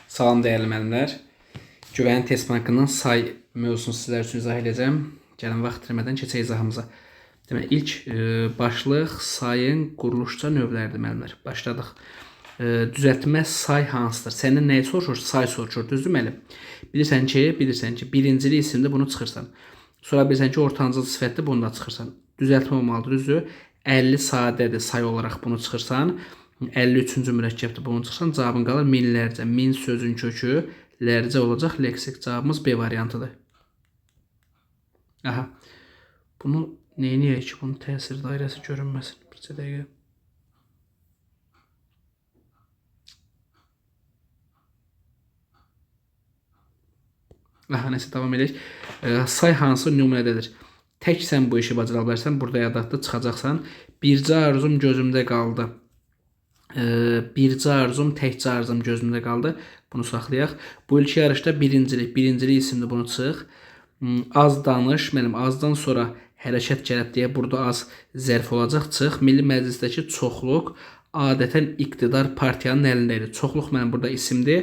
Salam dəyərli müəllimlər. Güvənin test bankından say mövzusunu sizlər üçün izah edəcəm. Gəlin vaxt itirmədən keçək izahımıza. Deməli, ilk başlıq sayın quruluşca növləridir müəllimlər. Başladıq. Düzəltmə say hansıdır? Səndən nəyi soruşur? Say soruşur. Düzdür müəllim? Bilirsən ki, birincili isimdə bunu çıxırsan. Sonra bilirsən ki, ortancıl sifətdə bunu da çıxırsan. Düzəltmə olmalıdır, düzdür? 50 sadədir say olaraq bunu çıxırsan. 53-cü mürəkkəbdə bunu çıxırsan, cavabın qalır minlərcə. Min sözün kökü lərcə olacaq. Leksik cavabımız B variantıdır. Aha. Bunu neyiniyək ki, bunun təsir dairəsi görünməsin. Bir dəqiqə. Aha, nəsə davam edək. Say hansı nümunədədir? Tək sən bu işi bacara bilərsən, burada yadaqda çıxacaqsan. Bircə arzum gözümdə qaldı. Bircə arzum, təkcə arzum gözümdə qaldı. Bunu saxlayaq. Bu ilk yarışda birincili isimli bunu çıx. Az danış, mənim azdan sonra hərəkət gəlib deyə burada az zərf olacaq. Çıx. Milli Məclisdəki çoxluq adətən iqtidar partiyanın əlindədir. Çoxluq mənim burada isimdir.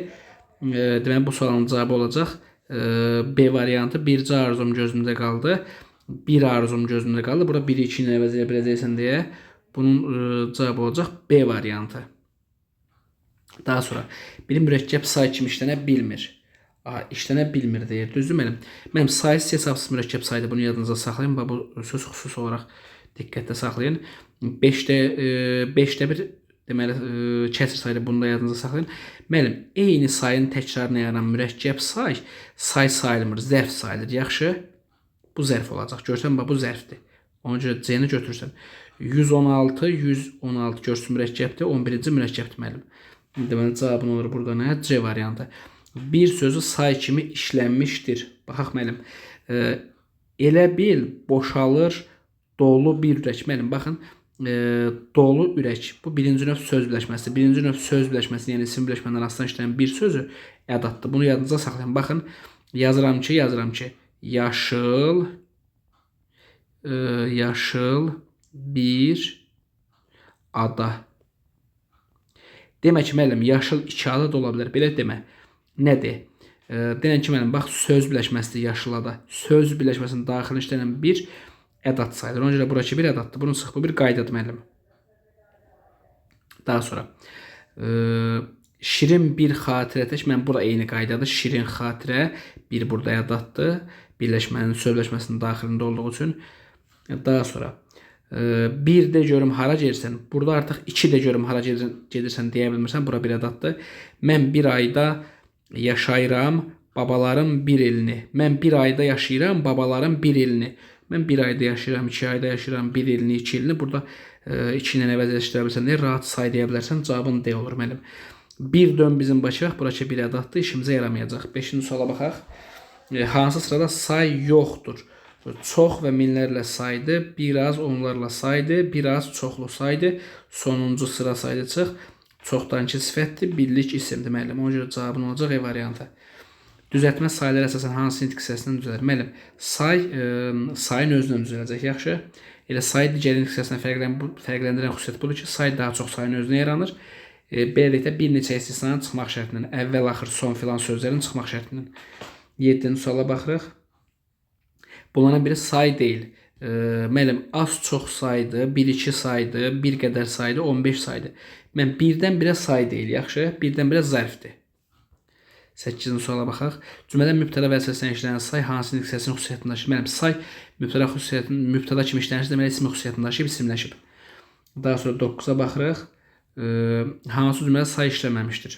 Deməli, bu sualın cavabı olacaq B variantı. Bircə arzum gözümdə qaldı. Bir arzum gözümdə qaldı. Burada 1-2 ilə əvəz edə biləcəksən deyə bunun cavabı olacaq B variantı. Daha sonra bir mürəkkəb say kimi işlənə bilmir. İşlənə bilmir deyir. Düzdür mənim? Mənim saysız hesabsız mürəkkəb saydı. Bunu yadınıza saxlayın. Bu söz xüsusi olaraq diqqətdə saxlayın. 5'də 1 deməli kəsr saydı. Bunu da yadınıza saxlayın. Mənim eyni sayın təkrarına yaranan mürəkkəb say sayılmır. Zərf sayılır. Yaxşı. Bu zərf olacaq. Görsən bu zərfdir. Ona görə C-ni götürürsən. 116 görsün mürəkkəbdir. 11-ci mürəkkəbdir müəllim. Deməli cavabın olur burada nə? C variantı. Bir sözü say kimi işlənmişdir. Baxaq müəllim. Elə bil boşalır dolu bir ürək. Müəllim baxın. Dolu ürək. Bu birinci növ söz birləşməsi. Birinci növ söz birləşməsi, yəni isim birləşmədən arasından işlənən bir sözü ədatdır. Bunu yadınıza saxlayın. Baxın. Yazıram ki yaşıl bir ada. Demək ki, müəllim, yaşıl 2 ada da ola bilər. Belə demə. Nədir? Denən ki, müəllim, bax, söz birləşməsidir yaşıl ada. Söz birləşməsinin daxilində işlənən bir ədat sayılır. Ona görə burası bir ədatdır. Bunun sıx bu bir qaydadır, müəllim. Daha sonra şirin bir xatirə tək. Mən bura eyni qaydadır. Şirin xatirə bir burada ədatdır. Birləşmənin, söz birləşməsinin daxilində olduğu üçün. Daha sonra bir də görüm hara gedirsən. Burada artıq 2 də görüm hara gedirsən deyə bilmirsən. Bura bir ədatdır. Mən bir ayda yaşayıram babalarım bir ilini. Mən bir ayda yaşayıram babalarım bir ilini. Mən bir ayda yaşayıram, 2 ayda yaşayıram, bir ilini, 2 ilini. Burada 2 ilə əvəzləşdirə bilirsən deyə rahat say deyə bilərsən. Cavabın D olur mənim. Bir dön bizim başaq. Burası bir ədatdır. İşimizə yaramayacaq. 5-ci suala baxaq. Hansı sırada say yoxdur? Çox və minlərlə saydı, biraz onlarla saydı, biraz çoxlu saydı, sonuncu sıra saydı çıx. Çoxdankı sifətdir, birlik isimdir müəllim. Ona görə cavabın olacaq E variantı. Düzəltmə sayılar əsasən hansı nitq hissəsindən düzəlir? Müəllim, sayın özündən düzələcək, yaxşı. Elə say digər nitq hissəsindən fərqləndirən xüsusiyyət budur ki, say daha çox sayın özünə yaranır. Beləliklə bir neçə istisnanın çıxmaq şərtindən, əvvəl, axır, son filan sözlərin çıxmaq şərtindən. 7-ci suala baxırıq. Bunların biri say deyil. Müəllim, az çox saydı, 1-2 saydı, bir qədər saydı, 15 saydı. Mən birdən birə say deyil, yaxşı? Birdən birə zərfdir. 8-ci suala baxaq. Cümlədə mübtəda və əsasdan işlənən say hansı nitq hissəsinin xüsusiyyətini daşıyır? Müəllim, say mübtəda kimi işlənirsə, deməli ismi xüsusiyyətini daşıyıb, isimləşib. Daha sonra 9-a baxırıq. Hansı cümlədə say işləməmişdir?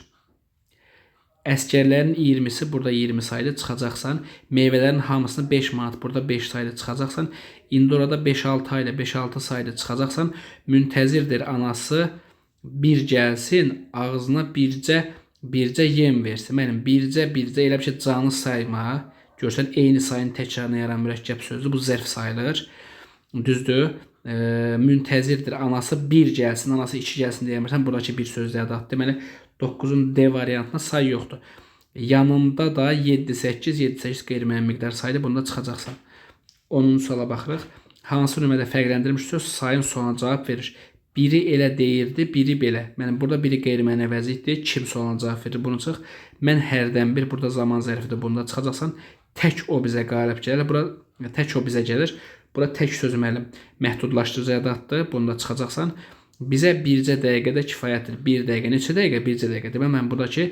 Əskərlərin 20'si burada 20 saylı çıxacaqsan. Meyvələrin hamısını 5 manat burada 5 saylı çıxacaqsan. İndi orada 5-6 ayla 5-6 saylı çıxacaqsan. Müntəzirdir anası bir gəlsin ağzına bircə yem versin. Mənim bircə elə bir şey canlı sayma. Görsən eyni sayın təkrarına yaranan mürəkkəb sözdür. Bu zərf sayılır. Düzdür. Müntəzirdir anası bir gəlsin, anası 2 gəlsin deyəmirsən. Buradakı bir sözdə ədat. Deməli 9'un D variantına say yoxdur. Yanında da 7-8 qeyri-müəyyən miqdar saydı. Bunda çıxacaqsan. 10-cu suala baxırıq. Hansı nömrədə fərqləndirilmiş söz sayın sonuna cavab verir? Biri elə deyirdi, biri belə. Mənim burada biri qeyri-müəyyən əvəzidir. Kim sualına cavab verir? Bunu çıx. Mən hərdən bir burada zaman zərfidir. Bunda çıxacaqsan. Tək o bizə qalib gəlir. Bura tək o bizə gəlir. Bura tək söz müəllim məhdudlaşdırıcı ədatdır. Bunda çıxacaqsan. Bizə bircə dəqiqədə kifayətdir. 1 dəqiqə, neçə dəqiqə? Bircə dəqiqə. Deməli mən buradakı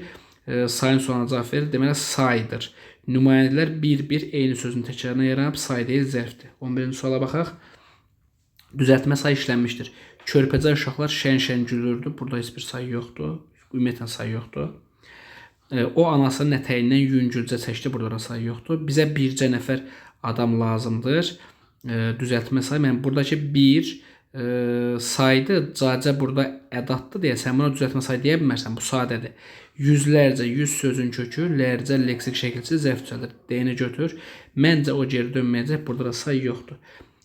sayın sualına cavab verir. Deməli saydır. Nümayəndələr bir-bir eyni sözün təkrarına yaranıb say deyil zərfdir. 11-ci suala baxaq. Düzəltmə say işlənmişdir. Körpəcə uşaqlar şən-şən gülürdü. Burada heç bir say yoxdur. Ümumiyyətlə say yoxdur. O anasının ətəyindən yüngülcə çəkdi. Burada da say yoxdur. Bizə bircə nəfər adam lazımdır. Düzəltmə say. Mən buradakı bir saydı. Cacə burada ədatdır deyə sən buna düzəltmə say deyə bilmərsən. Bu sadədir. Yüzlərcə, 100 sözün kökü, lərcə, leksik şəkilsiz zərf düzəldir. D-ni götür. Məncə o geri dönməyəcək. Burada da say yoxdur.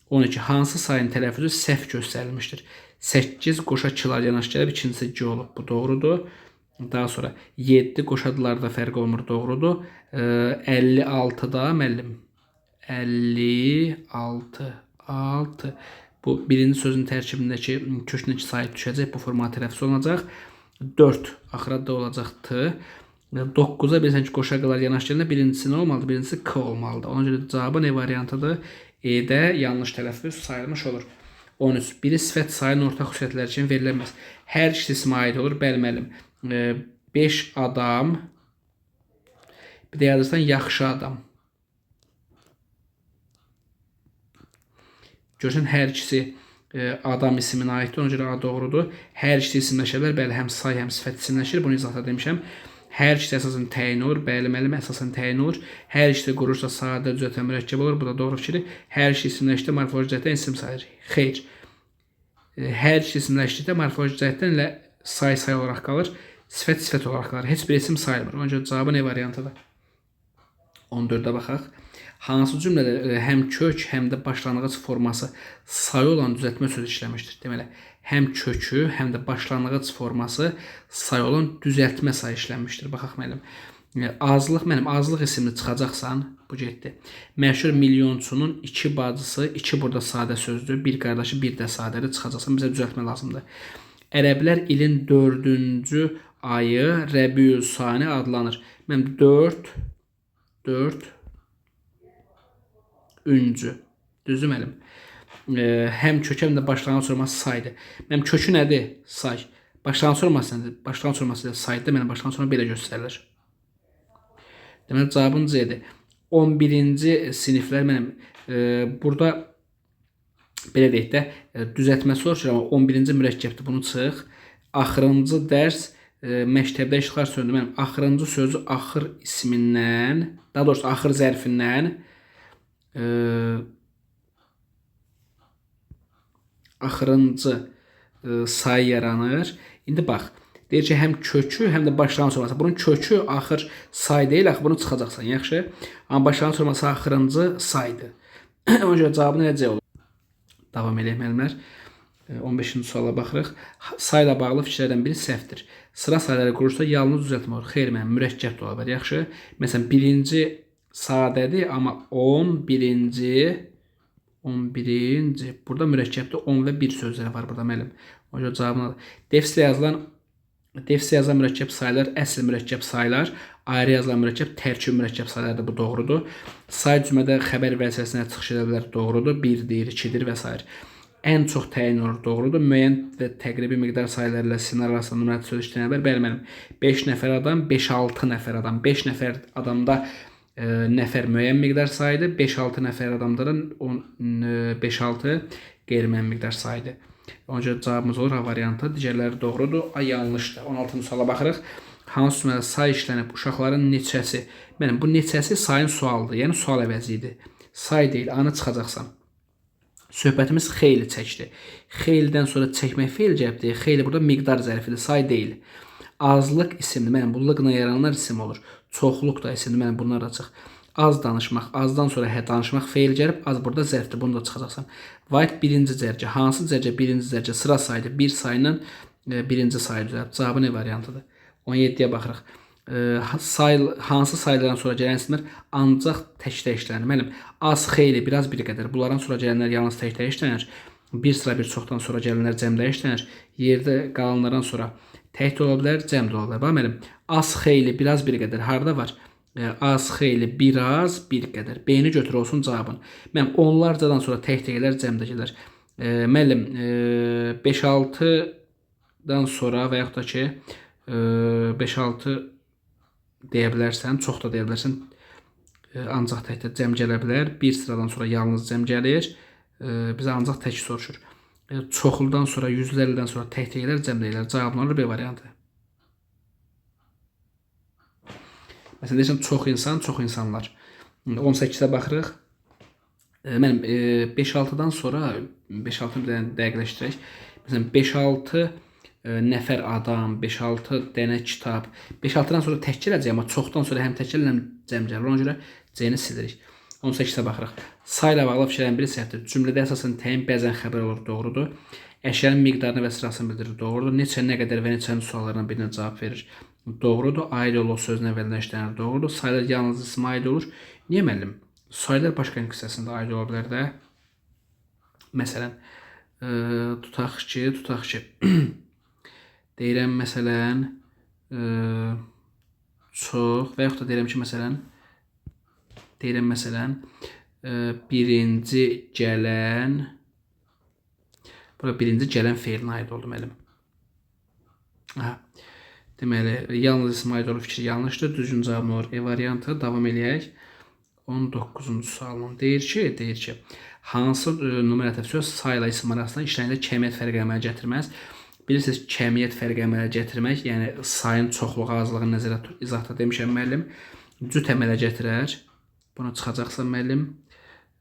12. Hansı sayın tələffüzü səhv göstərilmişdir? 8 qoşa kilar yanaş gəlib, ikincisi G olub. Bu doğrudur. Daha sonra 7 qoşadılarda fərq olmur. Doğrudur. 56-da müəllim. 56. 6. Bu birinci sözün tərkibindəki kökündəki sayı düşəcək. Bu forma tələffüz olunacaq. 4. Axıra da olacaqdır. 9-a bilirsən ki, qoşa qılar yanaş gəlində birincisi nə olmalıdır? Birincisi K olmalıdır. Ona görə cavabı ne variantıdır? E-də yanlış tələffüz sayılmış olur. 13. Biri sifət sayının ortaq xüsusiyyətləri üçün veriləməz. Hər ikisi ismə aid olur. Bəli müəllim. 5 adam. Bir də yazırsan yaxşı adam. Görürsən hər ikisi adam isminə aiddir. Ona görə A doğrudur. Hər ikisi isimləşirlər. Bəli, həm say, həm sifət isimləşir. Bunu izahda demişəm. Hər ikisi əsasən təyin olur. Bəli müəllim, əsasən təyin olur. Hər ikisi qurursa sadə düzəltmə mürəkkəb olur. Bu da doğru fikirdir. Hər ikisi isimləşdi, morfoloji cəhətdən isim sayılır. Xeyr. Hər ikisi isimləşdikdə morfoloji cəhətdən ilə say olaraq qalır. Sifət olaraq qalır. Heç bir isim sayılmır. Ona görə cavabı ne variantıdır? 14-də baxaq. Hansı cümlədə həm kök, həm də başlanğıc forması sayı olan düzəltmə sözü işləmişdir? Deməli, həm kökü, həm də başlanğıc forması sayı olan düzəltmə sayı işlənmişdir. Baxaq müəllim. Azlıq, mənim azlıq isimli çıxacaqsan, bu getdi. Məşhur milyonçunun 2 bacısı, 2 burada sadə sözdür, bir qardaşı, bir də sadədir, çıxacaqsan, bizə düzəltmə lazımdır. Ərəblər ilin 4-cü ayı Rəbiül Sani adlanır. Mənim 4 üncü. Düzdür müəllim? Həm kök, həm də başlanğıc forması saydır. Mənim kökü nədir? Say. Başlanğıc forması nədir? Başlanğıc forması saydır. Mənim başlanğıc forması belə göstərilir. Deməli, cavabın C-dir. 11-ci siniflər mənim burada belə deyək də düzəltmə soruşur, amma 11-ci mürəkkəbdir. Bunu çıx. Axırıncı dərs məktəbdə işğal söndü. Mənim axırıncı sözü axır ismindən, daha doğrusu axır zərfindən axırıncı sayı yaranır. İndi bax, deyir ki, həm kökü, həm də başlanğıc forması. Bunun kökü axır say deyil, axı bunu çıxacaqsan, yaxşı. Amma başlanğıc forması axırıncı saydır. Ona görə cavabı necə olur? Davam edək müəllimlər. 15-ci suala baxırıq. Sayla bağlı fikirlərdən biri səhvdir. Sıra sayları qurursa yalnız düzəltmə olur. Xeyr, mənim mürəkkəb də ola bilər, yaxşı. Məsələn, birinci sadədir, amma 11-ci burada mürəkkəbdə 10 və 1 sözləri var burada müəllim. O görə cavabını defislə yazılan mürəkkəb sayılar əsl mürəkkəb sayılar, ayrı yazılan mürəkkəb tərkib mürəkkəb sayılardır. Bu doğrudur. Say cümlədə xəbər vəzifəsinə çıxış edə bilər. Doğrudur. 1-dir, 2-dir və s. Ən çox təyin olur. Doğrudur. Müəyyən və təqribi miqdar sayıları ilə sinir arasında nümunəti söz işlənə bilər. Bəli müəllim. 5 nəfər adam, 5-6 nəfər adam. 5 nəfər adamda nəfər müəyyən miqdar sayıdır. 5-6 nəfər adamda da 5-6 qeyri-müəyyən miqdar sayıdır. Ona görə cavabımız olur A variantı. Digərləri doğrudur. A yanlışdır. 16-cı suala baxırıq. Hansı cümlədə say işlənib uşaqların neçəsi? Mənim bu neçəsi sayın sualıdır. Yəni sual əvəzi idi. Say deyil, anı çıxacaqsan. Söhbətimiz xeyli çəkdi. Xeylidən sonra çəkmək feil cəbdir. Xeyli burada miqdar zərfidir, say deyil. Azlıq isimdir. Mənim bu lıqla yaranlar isim olur. Çoxluq da isimdir. Mənim bunlar açıq. Az danışmaq, azdan sonra danışmaq feil gəlib, az burada zərfdir. Bunu da çıxacaqsan. White birinci cərgə. Hansı cərgə? Birinci cərgə sıra sayıdır. Bir sayla birinci sayı düzəldir. Cavabı ne variantıdır? 17-yə baxırıq. Hansı sayılardan sonra gələn isimlər ancaq tək-tək işlənir. Mənim az, xeyli, biraz bir qədər. Bunların sonra gələnlər yalnız tək-tək işlənir. Bir sıra bir çoxdan sonra gələnlər cəmdə işlənir. Yerdə qalanlardan sonra tək də ola bilər, cəm də ola bilər. Bax müəllim, az xeyli, biraz bir qədər harda var? Az xeyli, biraz bir qədər. B-ni götür olsun cavabın. Mən onlarcadan sonra tək də gələr, cəmdə gələr. Müəllim, 5-6-dan sonra və yaxud da ki 5-6 deyə bilərsən, çox da deyə bilərsən. Ancaq təkdə cəm gələ bilər. Bir sıradan sonra yalnız cəm gəlir. Bizə ancaq tək soruşur. Çoxludan sonra, yüzlərdən sonra tək gələr, cəm deyilər. Cavabın olur B variantı. Məsələn, deyirsən, çox insan, çox insanlar. 18-də baxırıq. Mənim 5-6-dan sonra 5-6-nı bir dənə dəqiqləşdirək. Məsələn, 5-6 nəfər adam, 5-6 dənə kitab. 5-6-dan sonra tək gələcək, amma çoxdan sonra həm tək gəlir, həm cəm gəlir. Ona görə C-ni silirik. 18-də baxırıq. Sayla bağlı fikirlərin biri səhvdir. Cümlədə əsasən təyin bəzən xəbər olur, doğrudur. Əşyanın miqdarını və sırasını bildirir, doğrudur. Neçə, nə qədər və neçənin suallarından birinə cavab verir, doğrudur. Aid olur sözünə əvvəldən işlənir, doğrudur. Saylar yalnız ismə aid olur. Niyə müəllim? Saylar başqa hissəsində aid ola bilər də. Məsələn, tutaq ki, deyirəm məsələn, çox və yaxud da deyirəm ki, məsələn, birinci gələn, burada birinci gələn feilinə aid oldu müəllim. Deməli, yalnız ismə aid olur fikri yanlışdır. Düzgün cavabım olur E variantı. Davam eləyək. 19-cu sualın deyir ki, hansı numarativ söz sayla isim arasında işlənəndə kəmiyyət fərqi əmələ gətirməz? Bilirsiniz, kəmiyyət fərqi əmələ gətirmək, yəni sayın çoxluğu, azlığını nəzərə tut, izahda demişəm müəllim. Cüt əmələ gətirər. Buna çıxacaqsa müəllim.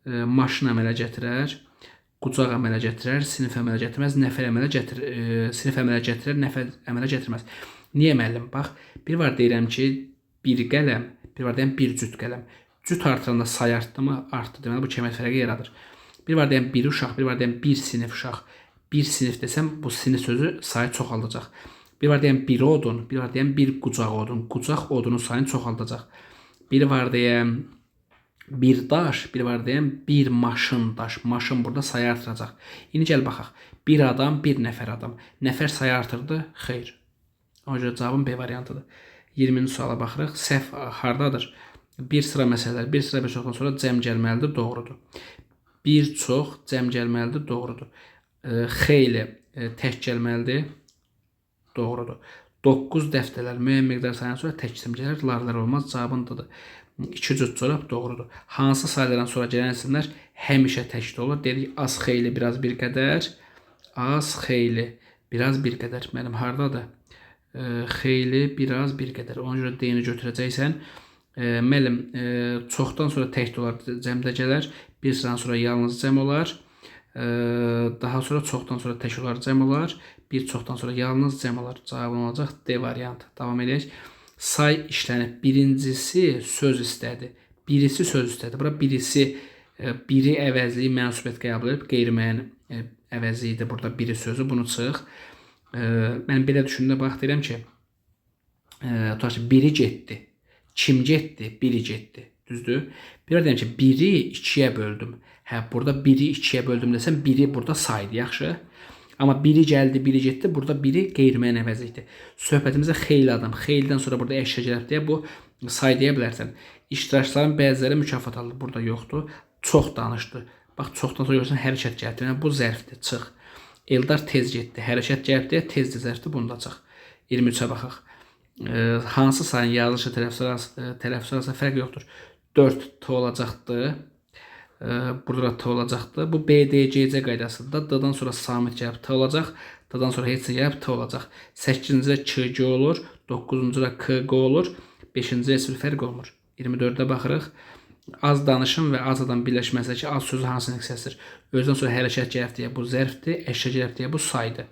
Maşın əmələ gətirər. Qucaq əmələ gətirər. Sinif əmələ gətirməz. Nəfər əmələ gətirir. Sinif əmələ gətirər. Nəfər əmələ gətirməz. Niyə müəllim? Bax, bir var deyirəm ki, bir qələm, bir var deyirəm bir cüt qələm. Cüt artıranda say artdı mı? Artdı. Deməli, bu kəmiyyət fərqi yaradır. Bir var deyirəm bir uşaq, bir var deyirəm bir sinif uşaq. Bir sinif desəm, bu sinif sözü sayı çoxaldacaq. Bir var deyirəm bir odun, bir var deyirəm bir qucaq odun. Qucaq odunun sayını çoxaldacaq. Bir var deyirəm bir daş, bir var deyirəm bir maşın daş. Maşın burada sayı artıracaq. İndi gəl baxaq. Bir adam, bir nəfər adam. Nəfər sayı artırdı? Xeyr. Ona görə cavabım B variantıdır. 20-ci suala baxırıq. Səhv hardadır? Bir sıra məsələlər, bir sıra bir çoxdan sonra cəm gəlməlidir, doğrudur. Bir çox cəm gəlməlidir, doğrudur. Xeyli tək gəlməlidir, doğrudur. 9 dəftərlər müəyyən miqdar sayından sonra tək isim gəlir, larlar olmaz, cavabındadır. 2 cüt corab doğrudur. Hansı saylardan sonra gələn isimlər həmişə təkdə olur? Dedik, az xeyli, biraz bir qədər. Az xeyli, biraz bir qədər. Mənim hardadır? Xeyli, biraz bir qədər. Ona görə D-ni götürəcəksən. Müəllim, çoxdan sonra təkdə olar, cəmdə gələr. Bir sıradan sonra yalnız cəm olar. Daha sonra çoxdan sonra tək olar, cəm olar. Bir çoxdan sonra yalnız cəm olar. Cavabın olacaq D variantı. Davam edək. Say işlənib. Birincisi söz istədi. Birisi söz istədi. Bura birisi, biri əvəzliyi mənsubiyyət qəbul edib. Qeyri-müəyyən əvəzi idi burada biri sözü. Bunu çıx. Mən belə düşündüyümdə bax deyirəm ki, biri getdi. Kim getdi? Biri getdi. Düzdür? Bir deyirəm ki, biri 2-yə böldüm. Burada biri 2-yə böldüm desəm, biri burada saydı, yaxşı. Amma biri gəldi, biri getdi. Burada biri qeyri-müəyyən əvəzlikdir. Söhbətimizdə xeyli adam, xeylidən sonra burada əşya gəlib deyə bu say deyə bilərsən. İştirakçıların bəziləri mükafat alır. Burada yoxdur. Çox danışdı. Bax, çoxdan sonra görürsən, hərəkət gəldi. Yəni, bu zərfdir, çıx. Eldar tez getdi. Hərəkət gəlib deyə tezdir zərfdir. Bunu da çıx. 23-ə baxaq. Hansı sayın yazılışı tələffüz arasında fərq yoxdur. 4 T olacaqdır. Burada T olacaqdır. Bu BDCC qaydasında D-dan sonra samit gəlib T olacaq. D-dan sonra heç nə gəlib T olacaq. 8-ci KG olur. 9-cu KG olur. 5-ci heç bir fərq olmur. 24-də baxırıq. Az danışın və az adam birləşməsindəki az sözü hansının hissəsidir? Özdən sonra hərəkət gəlib deyə bu zərfdir. Əşya gəlib deyə bu saydır.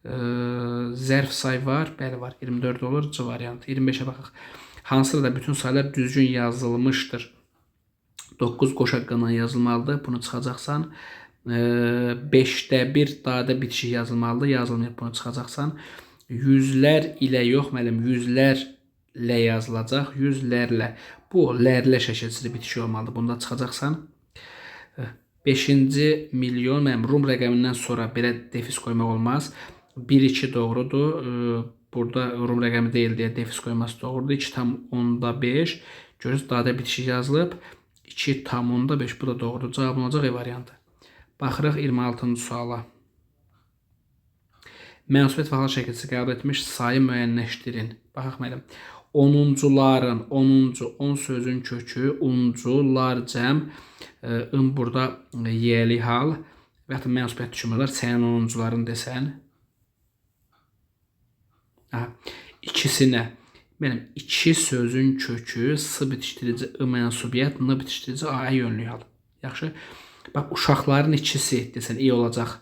Zərf say var, bəli var. 24 olur, C variantı. 25-ə baxaq. Hansıda da bütün saylar düzgün yazılmışdır. 9 qoş haqqından yazılmalıdır. Bunu çıxacaqsan. 5-də 1 dadə bitişik yazılmalıdır. Yazılmayıb, bunu çıxacaqsan. Yüzlər ilə yox, müəllim, yüzlərlə yazılacaq. Yüzlərlə. Bu, lərlə şəkilçili bitişik olmalıdır. Bunu da çıxacaqsan. 5-ci milyon, mənim Rum rəqəmindən sonra belə defis qoymaq olmaz. 1-2 doğrudur. Burada Rum rəqəmi deyil deyə defis qoyması doğrudur. 2,5. Görürsünüz, dadə bitişik yazılıb. 2,5. Bu da doğrudur. Cavab olacaq E variantı. Baxırıq 26-cı suala. Mənsubiyyət və hal şəkilçisi qəbul etmiş sayı müəyyənləşdirin. Baxaq müəllim. 10-cuların, 10-cu, 10 sözün kökü, uncular cəm, burada yeli hal və ya mənsubiyyət düşünmürlər. Sənin 10-cuların desən. İkisinə. Mənim 2 sözün kökü, s bitişdirici, I mənsubiyyət, n bitişdirici, a yönlü hal. Yaxşı. Bax, uşaqların ikisi desən, i olacaq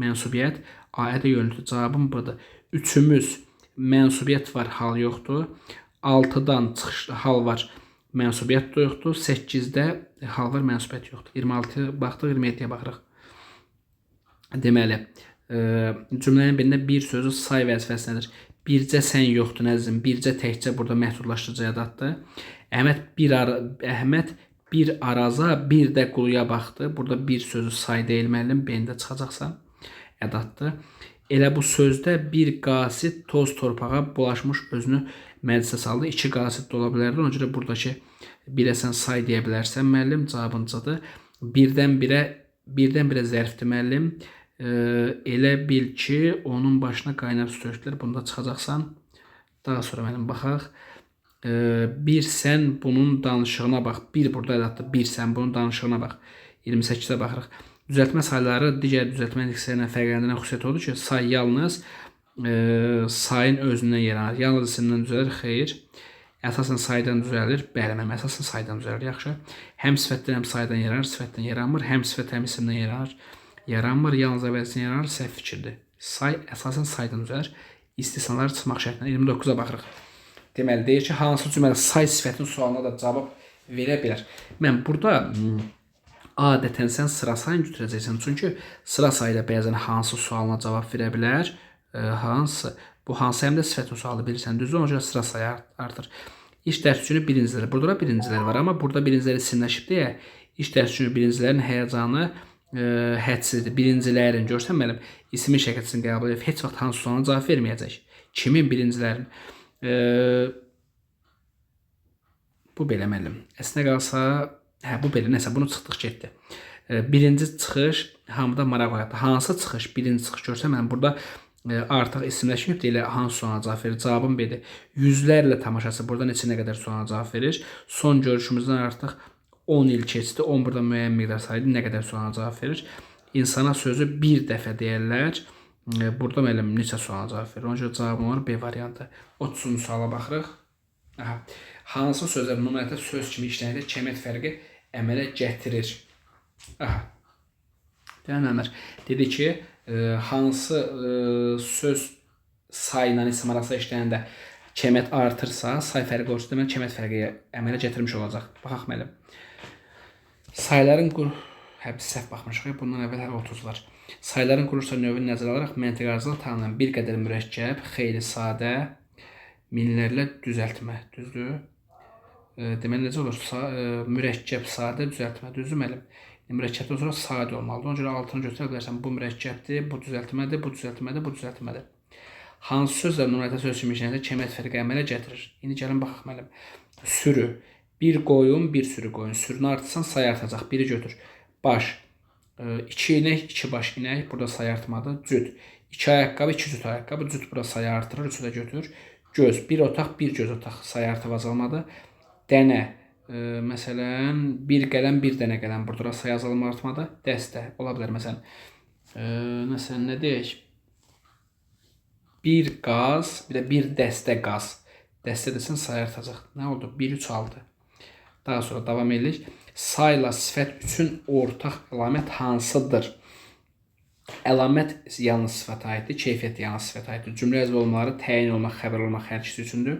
mənsubiyyət, a də yönlüdür. Cavabım budur. Üçümüz mənsubiyyət var, hal yoxdur. 6-dan çıxış hal var, mənsubiyyət də yoxdur. 8-də hal var, mənsubiyyət yoxdur. 26-ya baxdıq, 27-yə baxırıq. Deməli, cümlənin birində bir sözü say vəzifəsindədir. Bircə sən yoxdur, nəzim. Bircə təkcə burada məhdudlaşdırıcı ədatdır. Əhməd bir araza, bir də quluya baxdı. Burada bir sözü say deyil müəllim, B-də çıxacaqsa ədatdır. Elə bu sözdə bir qasid toz torpağa bulaşmış özünü məclisə saldı. 2 qasid də ola bilərdi. Ona görə buradakı birə sən say deyə bilərsən müəllim, cavabıncıdır. Birdən birə zərfdir müəllim. Elə bil ki, onun başına qaynar su tökdülər. Bunda çıxacaqsan. Daha sonra müəllim baxaq. Bir sən bunun danışığına bax. Bir burada ədatdır. Bir sən bunun danışığına bax. 28-də baxırıq. Düzəltmə sayları digər düzəltmə indekslərindən fərqləndirən xüsusiyyət odur ki, say yalnız sayın özündən yaranır. Yalnız isimdən düzəlir, xeyr. Əsasən saydan düzəlir, bəli, mənim əsasən saydan düzəlir, yaxşı. Həm sifətdən, həm saydan yaranır, sifətdən yaranmır. Həm sifət, həm isimdən yaranır, yaranmır. Yalnız əvəzdən yaranır, səhv fikirdir. Say əsasən saydan düzəlir. İstisnalar çıxmaq şərtlə 29-a baxırıq. Deməli, deyir ki, hansı cümlədə say sifətin sualına da cavab verə bilər. Mən burada adətən sən sıra sayını götürəcəksən. Çünki sıra sayı ilə bəzən hansı sualına cavab verə bilər. Hansı? Bu hansı həm də sifətin sualı bilirsən. Düzdür, ona görə sıra sayı artır. İş dərs günü birinciləri. Burada da birincilər var, amma burada birinciləri isimləşib deyə iş dərs günü birincilərin həyəcanı hədsizdir. Birincilərin, görsən mənim ismin şəkilçisini qəbul edib heç vaxt hansı sualına cavab verməyəcək. Kimin birincilərin? Bu belə müəllim. Əslinə qalsa, bu belə nəsə, bunu çıxdıq getdi. Birinci çıxış hamıda maraq oyatdı. Hansı çıxış? Birinci çıxış görsən, mən burada artıq isimləşməyib deyilə hansı sualına cavab verir. Cavabım bedir. Yüzlərlə tamaşaçı burada neçə nə qədər sualına cavab verir. Son görüşümüzdən artıq 10 il keçdi. 10 burada müəyyən miqdar saydı. Nə qədər sualına cavab verir. İnsana sözü bir dəfə deyərlər. Burada müəllim neçə sualına cavab verir. Ona görə cavabım var B variantı. 30-cu suala baxırıq. Hansı sözlər nümunədə söz kimi işlənir, kəmiyyət fərqi əmələ gətirir. Deyənlər, dedi ki, hansı söz sayla isim arasında işlənəndə kəmiyyət artırsa, say fərqi olursa, deməli kəmiyyət fərqi əmələ gətirmiş olacaq. Baxaq müəllim. Sayların biz səhv baxmışıq, bundan əvvəl hər 30 var. Sayların quruluşları növünü nəzərə alaraq məntiq arızlıq tanınan bir qədər mürəkkəb, xeyli sadə, minlərlə düzəltmə, düzdür? Deməli, necə olur? Mürəkkəb, sadə, düzəltmə, düzdür müəllim? Mürəkkəbdən sonra sadə olmalıdır. Ona görə altını götürə bilərsən. Bu mürəkkəbdir, bu düzəltmədir, bu düzəltmədir, bu düzəltmədir. Hansı sözlər nümunədə söz kimi işlənsə kəmiyyət fərqi əmələ gətirir? İndi gəlin baxaq müəllim. Sürü. Bir qoyun, bir sürü qoyun. Sürünü artırsan say artacaq. Biri götür. Baş. 2 inək, 2 baş inək. Burada say artmadı. Cüt. 2 ayaqqabı, 2 cüt ayaqqabı. Cüt burada sayı artırır. 3-ü də götür. Göz. Bir otaq, bir göz otaq. Sayı artıb azalmadı. Dənə. Məsələn, bir qələm, bir dənə qələm. Burada sayı azalma artmadı. Dəstə. Ola bilər məsələn. Məsələn, nə deyək? Bir qaz, bir də bir dəstə qaz. Dəstə desən sayı artacaq. Nə oldu? 1, 3, 6. Daha sonra davam edirik. Sayla sifət üçün ortaq əlamət hansıdır? Əlamət yalnız sifətə aiddir, keyfiyyət yalnız sifətə aiddir. Cümlə yazılı olmaları təyin olmaq, xəbər olmaq hər ikisi üçündür.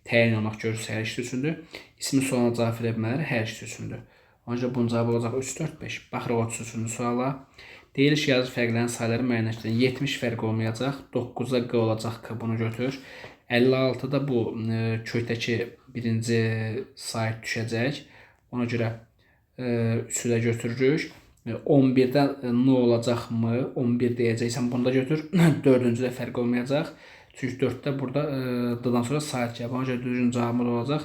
Təyin olmaq, görürsə hər ikisi üçündür. İsmin sualına cavab verə bilmələri hər ikisi üçündür. Ona görə bunun cavabı olacaq 3, 4, 5. Baxırıq 33-cü suala. Deyilir ki, yazı fərqlənən sayları müəyyənləşdirin. 70 fərq olmayacaq. 9-da Q olacaq K, bunu götür. 56-da bu kökdəki birinci say düşəcək. Ona görə 3-ü də götürürük. 11-də n olacaqmı? 11 deyəcəksən, bunu da götür. 4-cüdə fərq olmayacaq. Çünki 4-də burada d-dan sonra saat gəlib. Ona görə düzgün cavabımız olacaq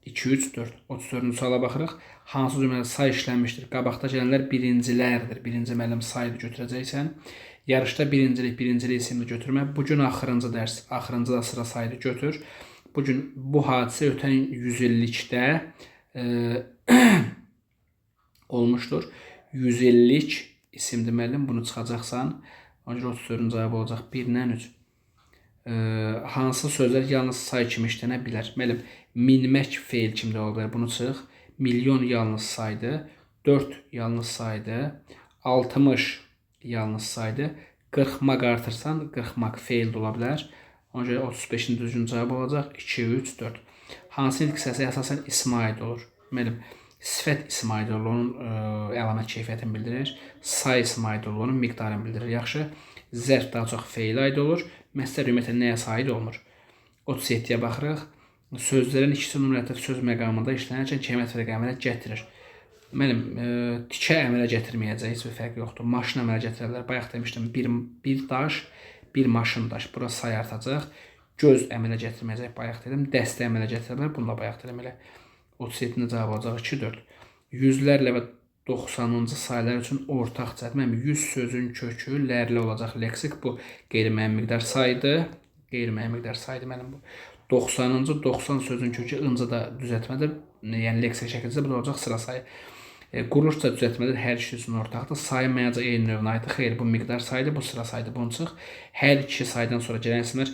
2, 3, 4. 34-cü suala baxırıq. Hansı cümlədə say işlənmişdir? Qabaqda gələnlər birincilərdir. Birinci müəllim saydı götürəcəksən. Yarışda birincilik isimli götürmə. Bugün axırıncı dərs, axırıncı da sıra saydı götür. Bugün bu hadisə ötən 100 illikdə olmuşdur. 150lik isimli müəllim, bunu çıxacaqsan. Ona görə 34-cü cavab olacaq 1-dən 3. Hansı sözlər yalnız say kimi işlənə bilər? Müəllim, minmək feil kimdə ola bilər? Bunu çıx. Milyon yalnız saydı. 4 yalnız saydı. 60 yalnız saydı. 40-maq artırsan 40-maq feil ola bilər. Ona görə 35-in düzgün cavab olacaq 2, 3, 4. Hansı ilk hissəsi əsasən isma aid olur? Müəllim, sifət isma aid olur, onun əlamət keyfiyyətini bildirir. Say isma aid olur, onun miqdarını bildirir. Yaxşı. Zərf daha çox feilə aid olur. Məsələ ümumiyyətlə nəyə aid olmur? 37-yə baxırıq. Sözlərin ikisi nümerətli söz məqamında işlənərkən kəmiyyət fərqi əmələ gətirir. Müəllim, tikə əmələ gətirməyəcək, heç bir fərq yoxdur. Maşın əmələ gətirə bilər. Bayaq demişdim, bir daş, bir maşın daş. Bura say artacaq. Göz əmələ gətirməyəcək, bayaq dedim. Dəstə əmələ gətirə bilər. Bunu da bayaq dedim elə. 37-ci cavab olacaq 2, 4. Yüzlərlə və 90-cı saylar üçün ortaq cəhət. Mənim 100 sözün kökü lərlə olacaq. Leksik bu qeyri-müəyyən miqdar saydı. Qeyri-müəyyən miqdar saydı mənim bu. 90-cı 90 sözün kökü ıncı da düzəltmədir. Yəni leksik şəkildə bu da olacaq sıra sayı. Quruş da düzəltmədir. Hər ikisi üçün ortaqdır. Sayı məncə eyni növünə aiddir. Xeyr, bu miqdar saydı, bu sıra saydı. Bunu çıx. Hər iki saydan sonra gələn isimlər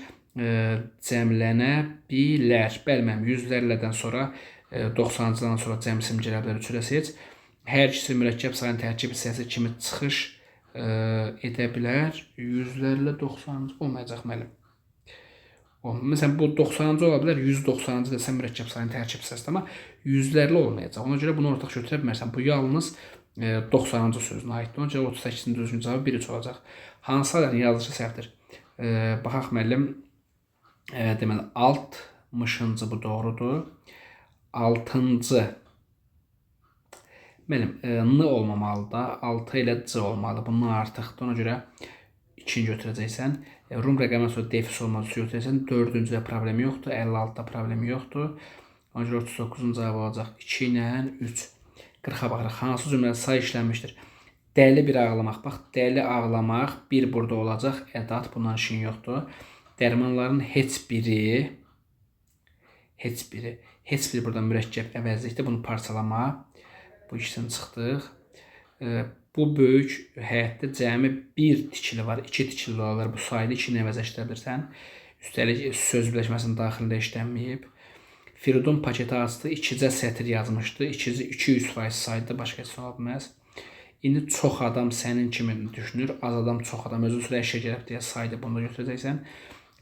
cəmlənə bilər. Bəli, mənim yüzlərlədən sonra 90-cıdan sonra cəm isim gələ bilər. Üçü də seç. Hər ikisi mürəkkəb sayın tərkib hissəsi kimi çıxış edə bilər. Yüzlərlə 90-cı olmayacaq müəllim. Məsələn, bu 90-cı ola bilər, 190-cı desəm mürəkkəb sayın tərkib hissəsidir, amma yüzlərlə olmayacaq. Ona görə bunu ortaq götürə bilmərsən. Bu yalnız 90-cı sözünə aiddir. Ona görə 38-ci düzgün cavabı 1-3 olacaq. Hansı ayların yazılışı səhvdir? Baxaq müəllim, deməli 60-cı bu doğrudur. 6-cı müəllim, n olmamalı da, 6 ilə c olmalı. Bundan artıqdır. Ona görə 2-ni götürəcəksən. Rum rəqəmdən sonra defis olmazsa götürəcəksən. 4-cüdə problemi yoxdur. 56-da problemi yoxdur. Ona görə 39-cu cavab olacaq 2 ilə 3. 40-a baxırıq. Hansı cümlədə say işlənmişdir? Dəli bir ağlamaq. Bax, dəli ağlamaq bir burada olacaq. Ədat, bundan işin yoxdur. Dərmanların heç biri burada mürəkkəb əvəzlikdir. Bunu parçalama. Bu ikisini çıxdıq. Bu böyük həyətdə cəmi bir tikili var, 2 tikili olar. Bu sayını 2 ilə əvəzləşdirə bilirsən. Üstəlik söz birləşməsinin daxilində işlənməyib. Firidun paketi açdı, 2-cə sətr yazmışdı. 200% saydı, başqa heç ola bilməz. İndi çox adam sənin kimi düşünür. Az adam çox adam özü sürə əşya gəlib deyə saydı. Bunu da götürəcəksən.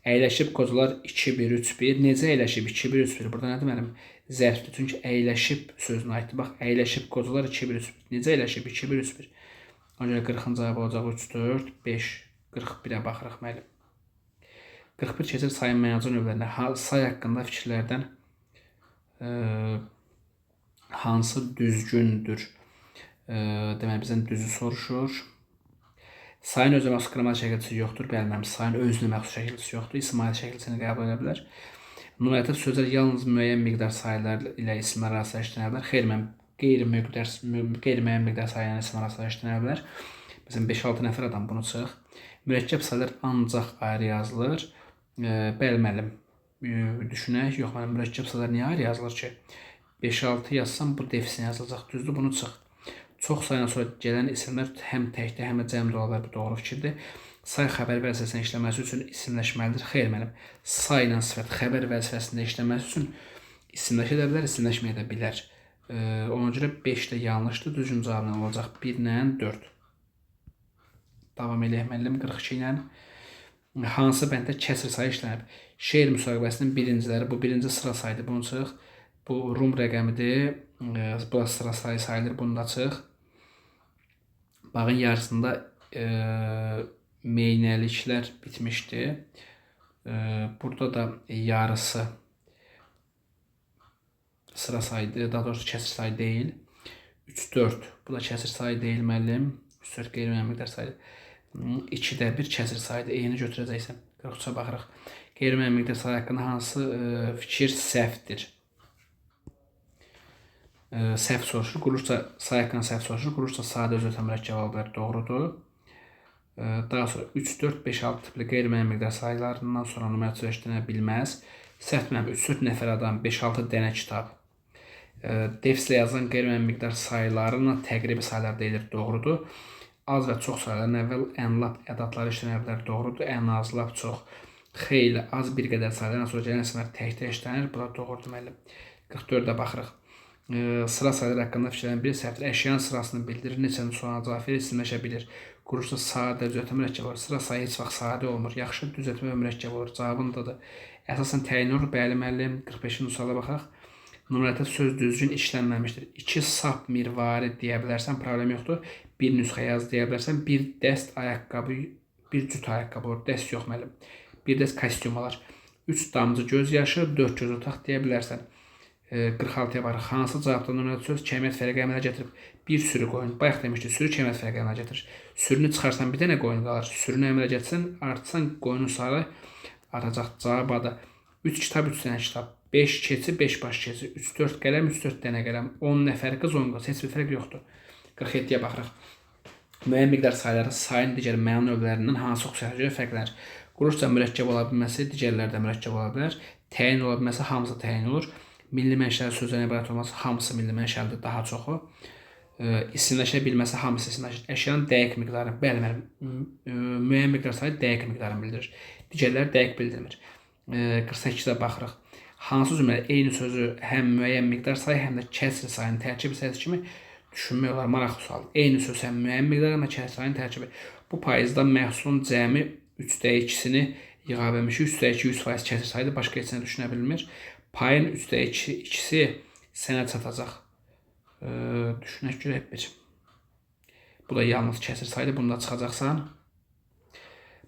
Əyləşib qocalar 2-1-3-1. Necə əyləşib 2-1-3-1? Burada nədir mənim? Zərfdir. Çünki əyləşib sözünə aiddir. Bax, əyləşib qocalar 2-1-3-1. Necə əyləşib 2-1-3-1? Ona görə 40-cı cavab olacaq 3, 4, 5, 41-ə baxırıq müəllim. 41 keçir sayın mənancı növlərinə. Say haqqında fikirlərdən hansı düzgündür? Deməli, bizdən düzü soruşur. Sayın özünə məxsus qrammatik şəkilçisi yoxdur. Bəli, mənim sayın özünə məxsus şəkilçisi yoxdur. İsmail şəkilçisini qəbul edə bilər. Numerativ sözlər yalnız müəyyən miqdar sayılar ilə isimlər arasında işlənə bilər. Xeyr, mən qeyri-müəyyən miqdar sayılan isimlər arasında işlənə bilər. Məsələn, 5-6 nəfər adam bunu çıx. Mürəkkəb sayılar ancaq ayrı yazılır. Bəli, müəllim, düşünək. Yox, mənim mürəkkəb sayılar niyə ayrı yazılır ki? 5-6 yazsam, bu defisin yazılacaq. Düzdür, bunu çıx. Çox sayına sonra gələn isimlər həm təkdə, həm də cəmdə ola bilər. Bu doğru fikirdir. Say xəbər vəzifəsində işləməsi üçün isimləşməlidir. Xeyr, mənim. Say ilə sifət xəbər vəzifəsində işləməsi üçün isimləşə də bilər, isimləşməyə də bilər. Ona görə 5 də yanlışdır. Düzgün cavabı olacaq 1 ilə 4. Davam eləyək müəllim 42 ilə. Hansı bənddə kəsr sayı işlənib? Şeir müsahibəsinin birinciləri, bu birinci sıra sayıdır. Bunu çıx. Bu Rum rəqəmidir. Bu sıra sayı sayılır. Bunu da çıx. Bağın yarısında meynəliklər bitmişdi. Burada da yarısı sıra saydı, daha doğrusu kəsr sayı deyil. 3-4. Bu da kəsir sayı deyil müəllim. 3-4 qeyri-müəyyən miqdar sayı. 2-də 1 kəsir sayıdır. Eyni götürəcəksən. 43-ə baxırıq. Qeyri-müəyyən miqdar sayı haqqında hansı fikir səhvdir? Səhv soruşur. Quruluşca sayı haqqında səhv soruşur. Quruluşca sadə öz ötən mürəkkəb cavabları doğrudur. Daha sonra 3, 4, 5, 6 tipli qeyri-müəyyən miqdar sayılarından sonra nümunəçiləşdirə bilməz. Səhv mənim 3-4 nəfər adam, 5-6 dənə kitab. Defislə yazılan qeyri-müəyyən miqdar sayılarına təqribi sayılar deyilir. Doğrudur. Az və çox sayıların əvvəl ən lap ədatları işlənə bilər. Doğrudur. Ən az, lap çox. Xeyli az bir qədər sayılardan sonra gələn əsərlər tək-tək işlənir. Bu da doğrudur müəllim. 44-də baxırıq. Sıra sayıları haqqında fikirlərin biri səhvdir. Əşyanın sırasını bildirir. Neçənin sualına cavab verir, isimləşə bilir. Quruluşda sadə düzəltmə mürəkkəb olur. Sıra sayı heç vaxt sadə olmur. Yaxşı düzəltmə mürəkkəb olur. Cavabındadır. Əsasən təyin olur. Bəli müəllim. 45-ci suala baxaq. Nümunədə söz düzgün işlənməmişdir. 2 sap mirvari deyə bilərsən, problem yoxdur. Bir nüsxə yaz deyə bilərsən. Bir dəst ayaqqabı, bir cüt ayaqqabı olur. Dəst yox müəllim. Bir dəst kostyum olar. 3 damcı göz yaşı, 4 göz otaq deyə bilərsən. 46-ya baxırıq. Hansı cavabda nümunədə söz kəmiyyət fərqi əmələ gətirib? Bir sürü qoyun. Bayaq demişdik, sürü kəmiyyət fərqi əmələ gətirir. Sürünü çıxarsan bir dənə qoyun qalır. Sürünü əmələ gətirsən, artsan qoyunun sayı artacaq. Cavab adı. 3 kitab, 3 dənə kitab. 5 keçi, 5 baş keçi. 3-4 qələm, 3-4 dənə qələm. 10 nəfər qız, 10 qız. Heç bir fərq yoxdur. 47-yə baxırıq. Müəyyən miqdar sayıları sayın digər məna növlərindən hansı xüsusiyyətə görə fərqlənir? Quruluşca mürəkkəb ola bilməsi digərlərdə mürəkkəb ola bilər. Təyin ola bilməsi hamısı təyin olur. Milli mənşəli sözlərdən ibarət olması hamısı milli mənşəlidir, daha çoxu. İsimləşə bilməsi hamısı isimləşir. Əşyanın dəqiq miqdarı, bəli müəllim, müəyyən miqdar sayı dəqiq miqdarını bildirir. Digərləri dəqiq bildirmir. 48-də baxırıq. Hansı cümlədə eyni sözü həm müəyyən miqdar sayı, həm də kəsr sayının tərkibi hissəsi kimi düşünmək olar. Maraqlı sual. Eyni söz həm müəyyən miqdar, həm də kəsr sayının tərkibi. Bu payızda məhsulun cəmi 3/2-sini yığa bilmişik. 3/2 100% kəsr sayıdır. Başqa heç nə düşünə bilmir. Payın 3/2-si sənə çatacaq. Düşünək görək bir. Bu da yalnız kəsr sayıdır. Bunda çıxacaqsan.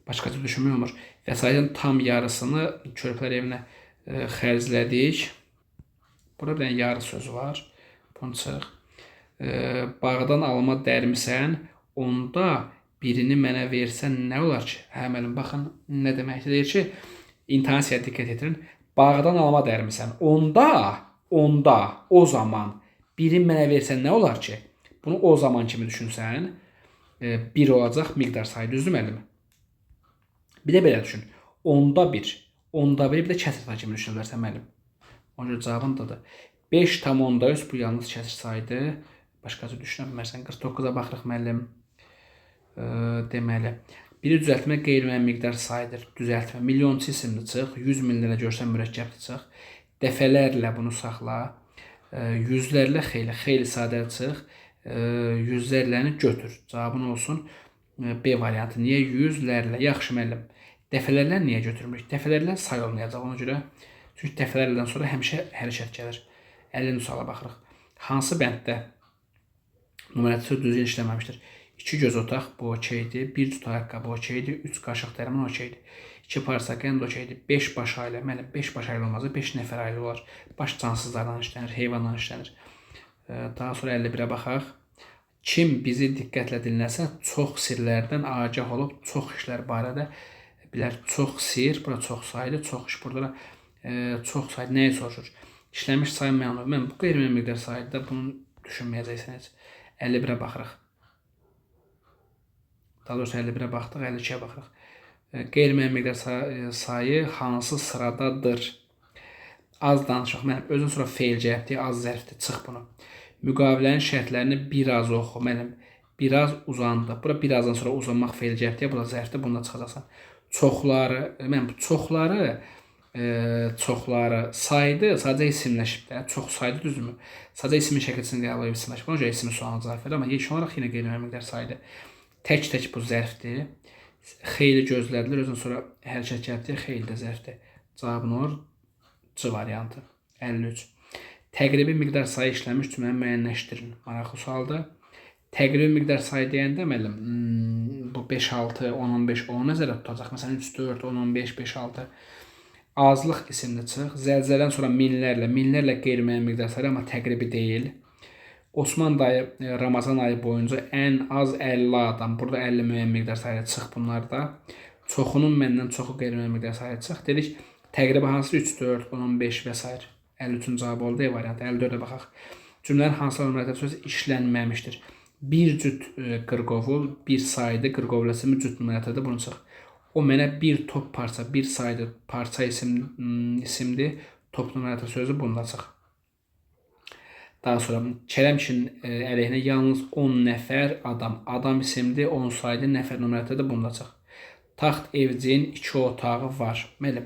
Başqa cür düşünmək olmur. Vəsaitin tam yarısını körpələr evinə xərclədik. Burada bir dənə yarı sözü var. Bunu çıx. Bağdan alma dərmisən, onda birini mənə versən nə olar ki? Hə müəllim, baxın nə deməkdir? Deyir ki, intonasiyaya diqqət etirin. Bağdan alma dərmisən, onda, o zaman birini mənə versən nə olar ki? Bunu o zaman kimi düşünsən, bir olacaq miqdar sayı, düzdür müəllim? Bir də belə düşün. Onda bir bir də kəsr sayı kimi düşünə bilərsən müəllim. Ona görə cavabındadır. 5/100 bu yalnız kəsr sayıdır. Başqa cür düşünə bilmərsən. 49-a baxırıq müəllim. Deməli, biri düzəltmə qeyri-müəyyən miqdar sayıdır. Düzəltmə milyonçu isimli çıx. 100 minlərlə görsən mürəkkəbli çıx. Dəfələrlə bunu saxla. Yüzlərlə xeyli sadə çıx. Yüzlərləni götür. Cavabın olsun B variantı. Niyə yüzlərlə? Yaxşı müəllim. Dəfələrlə niyə götürmürük? Dəfələrlə say olmayacaq ona görə. Çünki dəfələrdən sonra həmişə hərəkət gəlir. 50-ci suala baxırıq. Hansı bənddə nümunədə söz düzgün işləməmişdir? 2 göz otaq, bu okeydir. 1 cüt ayaqqabı okeydir. 3 qaşıq dərman okeydir. 2 parça qənd okeydir. 5 baş ailə, müəllim 5 baş ailə olmaz, 5 nəfər ailə olar. Baş cansızlardan işlənir, heyvandan işlənir. Daha sonra 51-ə baxaq. Kim bizi diqqətlə dinləsə, çox sirlərdən agah olub, çox işlər barədə bilər. Çox sir, bura çox sayıdır, çox iş. Burada çox sayı nəyi soruşur? İşləmiş sayı məna. Mən bu qeyri-müəyyən miqdar sayıda bunu düşünməyəcəksiniz. 51-ə baxırıq. Daha doğrusu 51-ə baxdıq, 52-yə baxırıq. Qeyri-müəyyən miqdar sayı hansı sıradadır? Az danışıq. Mənim özün sonra feil cəhətdir, az zərfdir. Çıx bunu. Müqavilənin şərtlərini biraz oxu. Mənim biraz uzandı. Bura birazdan sonra uzanmaq feil cəhətdir. Bu da zərfdir. Bunda çıxacaqsan. Çoxları saydı, sadəcə isimləşib də. Çox saydı, düzdürmü? Sadəcə ismin şəkilçisini qəbul edib isimləşib. Ona görə ismin sualına cavab verir. Amma yeşil olaraq yenə qeyri-müəyyən miqdar saydı. Tək bu zərfdir. Xeyli gözlədilir. Özün sonra hərəkət gəldi. Xeyli də zərfdir. Cavabın olur C variantı. 53. Təqribi miqdar sayı işləmiş cümləni müəyyənləşdirin. Maraqlı sualdır. Təqribi miqdar sayı deyəndə müəllim, bu 5, 6, 10, 15, 10 nəzərdə tutacaq. Məsələn 3, 4, 10, 15, 5, 6. Azlıq isimli çıx. Zəlzələdən sonra minlərlə qeyri-müəyyən miqdar sayı, amma təqribi deyil. Osman dayı Ramazan ayı boyunca ən az 50 adam, burada 50 müəyyən miqdar sayıda çıx bunlarda. Çoxunun məndən çoxu qeyri-müəyyən miqdar sayıda çıx. Dedik, təqribi hansı 3, 4, 10, 5 və s. 53-cü cavab oldu variant. 54-ə baxaq. Cümlənin hansı nömrədə söz işlənməmişdir? Bir cüt qırqovul, bir saydı, qırqovul ismi cüt nömrədə bunu çıx. O mənə bir top parça, bir saydı, parça isimdir. Top nömrədə sözü bunda çıx. Daha sonra Kərəm kişinin əleyhinə yalnız 10 nəfər adam isimli 10 saylı nəfər nömrədə bunda çıx. Taxt evciyin 2 otağı var. Müəllim,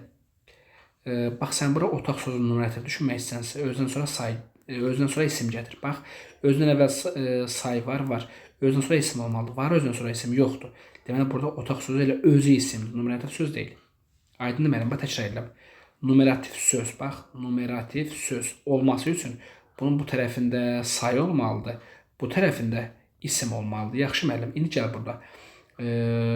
bax sən bura otaq sözünün nömrədə düşünmək istəsən, özündən sonra say, özündən sonra isim gətir. Bax, özündən əvvəl say var. Özündən sonra isim olmalıdır. Var, özündən sonra isim yoxdur. Deməli burada otaq sözü elə özü isimdir, numerativ söz deyil. Aydındır müəllim, bax təkrar edirəm. Numerativ söz, bax, numerativ söz olması üçün bunun bu tərəfində sayı olmalıdır, bu tərəfində isim olmalıdır. Yaxşı müəllim, indi gəl burada.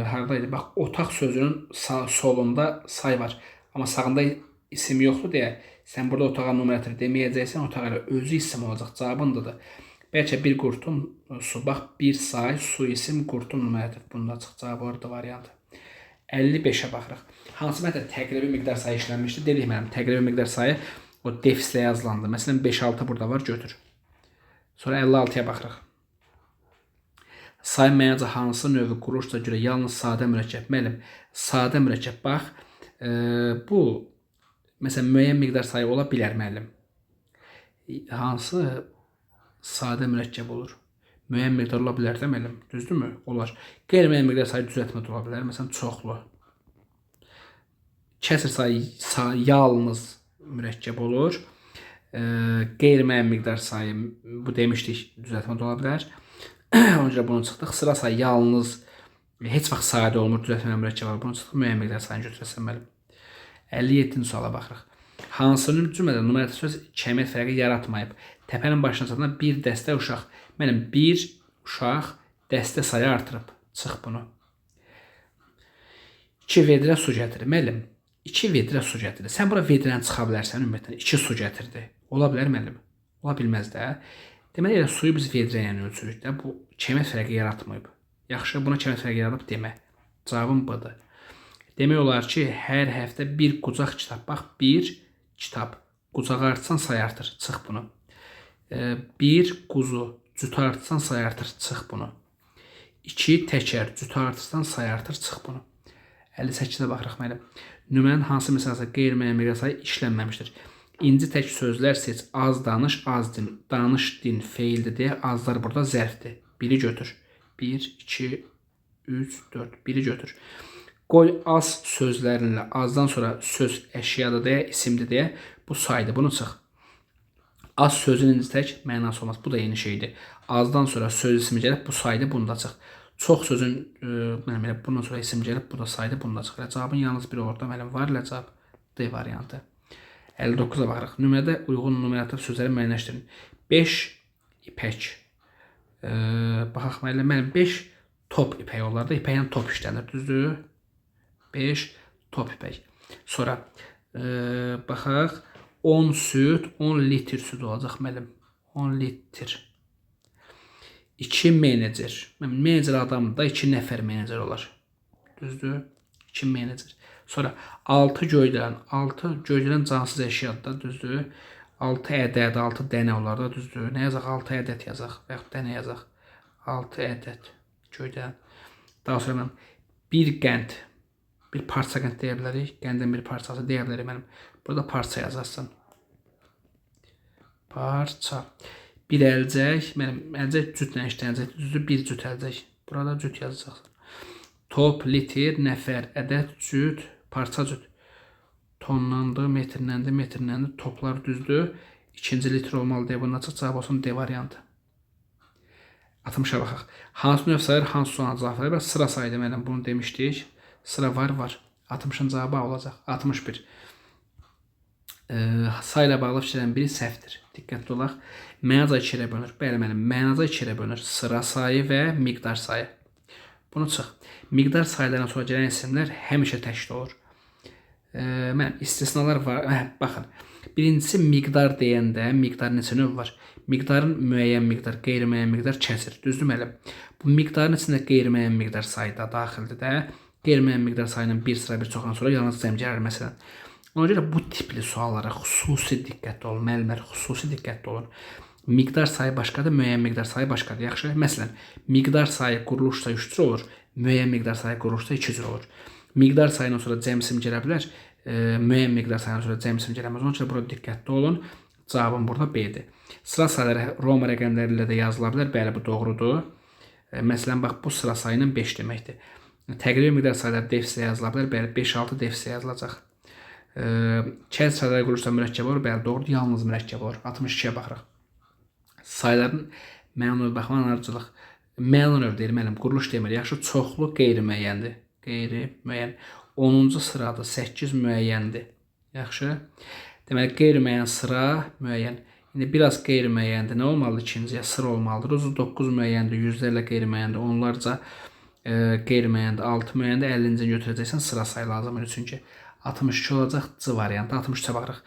Haradaydı? Bax, otaq sözünün solunda say var, amma sağında isim yoxdur deyə sən burada otağa numerativ deməyəcəksən, otaq elə özü isim olacaq, cavabındadır. Bəlkə bir qurtum su, bax, bir say, su isim, qurtum numerativ. Bunda çıx, cavab orada variantı. 55-ə baxırıq. Hansı mətn təqribi miqdar sayı işlənmişdir? Dedik mənim, təqribi miqdar sayı o defislə yazılandı. Məsələn, 5-6 burada var, götür. Sonra 56-ya baxırıq. Say məncə hansı növü quruluşda görə yalnız sadə mürəkkəb. Müəllim, sadə mürəkkəb, bax, bu, məsələn, müəyyən miqdar sayı ola bilər, müəllim. Hansı sadə mürəkkəb olur? Müəyyən miqdar ola bilər də, müəllim, düzdürmü? Olar. Qeyri-müəyyən miqdar sayı düzəltmə ola bilər, məsələn, çoxlu. Kəsr sayı yalnız mürəkkəb olur. Qeyri-müəyyən miqdar sayı, bu demişdik, düzəltmə ola bilər. Ona görə bunu çıxdıq. Sıra sayı yalnız, heç vaxt sadə olmur, düzəltmə mürəkkəb olur. Bunu çıxdıq, müəyyən miqdar sayını götürəsən müəllim. 57-ci suala baxırıq. Hansının cümlədə numarativ söz kəmiyyət fərqi yaratmayıb? Təpənin başına çatan bir dəstə uşaq. Mənim bir uşaq dəstə sayı artırıb. Çıx bunu. 2 vedrə su gətirir. Müəllim, 2 vedrə su gətirir. Sən bura vedrəni çıxa bilərsən ümumiyyətlə. 2 su gətirdi. Ola bilər müəllim? Ola bilməz də. Deməli, elə suyu biz vedrə ilə ölçürük də. Bu kəmiyyət fərqi yaratmayıb. Yaxşı, buna kəmiyyət fərqi yaradıb demə. Cavabım budur. Demək olar ki, hər həftə bir qucaq kitab. Bax, bir kitab. Qucağı artsan say artır. Çıx bunu. Bir quzu. Cüt artırsan say artır. Çıx bunu. 2 təkər. Cüt artırsan say artır. Çıx bunu. 58-də baxırıq müəllim. Nümunənin hansı misalsa qeyri-müəyyən miqdar sayı işlənməmişdir? İnci tək sözlər seç. Az danış, az din. Danış, din, feildir deyə azlar burada zərfdir. Biri götür. 1, 2, 3, 4. Biri götür. Qoy az sözlərinlə azdan sonra söz əşyadır deyə, isimdir deyə bu saydır. Bunu çıx. Az sözün inci tək mənası olmaz. Bu da yeni şeydir. Azdan sonra söz ismi gəlib bu saydır. Bunu da çıx. Çox sözün bundan sonra isim gəlib bu da saydır. Bunu da çıx. Cavabın yalnız bir olur da müəllim var. Cavab D variantı. 59-a baxırıq. Nümunədə uyğun numerativ sözləri müəyyənləşdirin. 5 ipək. Baxaq müəllim, mənim 5 top ipək olar da, ipəklə top işlənir, düzdür? 5 top ipək. Sonra baxaq, 10 süt, 10 litr süt olacaq müəllim. 10 litr. 2 menecer. Menecer adamdır da 2 nəfər menecer olar. Düzdür? 2 menecer. Sonra 6 göydələn cansız əşyadır da, düzdür? 6 ədəd, 6 dənə olar da, düzdür? Nə yazaq? 6 ədəd yazaq və yaxud dənə yazaq. 6 ədəd göydələn. Daha sonra mən bir qənd, bir parça qənd deyə bilərik. Qəndin bir parçası deyə bilərik mənim. Burada parça yazarsan. Parça. Bir əlcək, mənim əlcək cütlə işlənəcək, düzdür? Bir cüt əlcək. Burada cüt yazacaqsan. Top, litr, nəfər, ədəd, cüt, parça cüt. Tonlandı, metrləndir, toplar düzdür. İkinci litr olmalı deyə bunun açıq cavab olsun D variantı. 60-a baxaq. Hansı növ sayır, hansı sualına cavab verir? Sıra sayı deməliyəm, bunu demişdik. Sıra var. 60-ın cavabı olacaq. 61. Sayla bağlı fikirlərin biri səhvdir. Diqqətli olaq. Mənaca 2 ilə bölünür. Bəli, mənim mənaca 2 ilə bölünür. Sıra sayı və miqdar sayı. Bunu çıx. Miqdar sayılardan sonra gələn isimlər həmişə təkli olur. Mənim istisnalar var. Baxın. Birincisi miqdar deyəndə miqdar neçə növ var? Miqdarın müəyyən miqdar, qeyri-müəyyən miqdar, kəsir. Düzdür müəllim? Bu miqdarın içində qeyri-müəyyən miqdar sayı da daxildir də. Qeyri-müəyyən miqdar sayının bir sıra bir çoxdan sonra yalnız cəm gəlir məsələn. Ona görə bu tipli suallara xüsusi diqqətli olun. Müəllimlər xüsusi diqqətli olun. Miqdar sayı başqadır, müəyyən miqdar sayı başqadır. Yaxşı? Məsələn, miqdar sayı quruluşda 3 cür olur, müəyyən miqdar sayı quruluşda 2 cür olur. Miqdar sayından sonra cəm isim gələ bilər, müəyyən miqdar sayından sonra cəm isim gəlməz. Onun üçün burada diqqətli olun. Cavabım burada B-dir. Sıra sayıları Roma rəqəmləri ilə də yazıla bilər. Bəli, bu doğrudur. Məsələn, bax, bu sıra sayının 5 deməkdir. Təqribi miqdar sayıları defislə yazıla bilər. Bəli, 5-6 defislə yazılacaq. Kəsr sayıları quruluşda mürəkkəb olur. Bəli, doğrudur. Yalnız mürəkkəb olur. 62-yə baxırıq. Sayıların məna növ baxımından ardıcılıq. Məna növ deyir, müəllim, quruluş demir. Yaxşı, çoxlu qeyri-müəyyəndir. Qeyri-müəyyən. 10-cu sıradır, 8 müəyyəndir. Yaxşı. Deməli, qeyri-müəyyən sıra müəyyən. İndi biraz qeyri-müəyyəndir. Nə olmalıdır? İkinciyə sıra olmalıdır. 9 müəyyəndir, yüzlərlə qeyri-müəyyəndir, onlarca qeyri-müəyyəndir, 6 müəyyəndir, 50-ci götürəcəksən sıra sayı lazımdır. Çünki 62 olacaq C variantı. 63-ə baxırıq.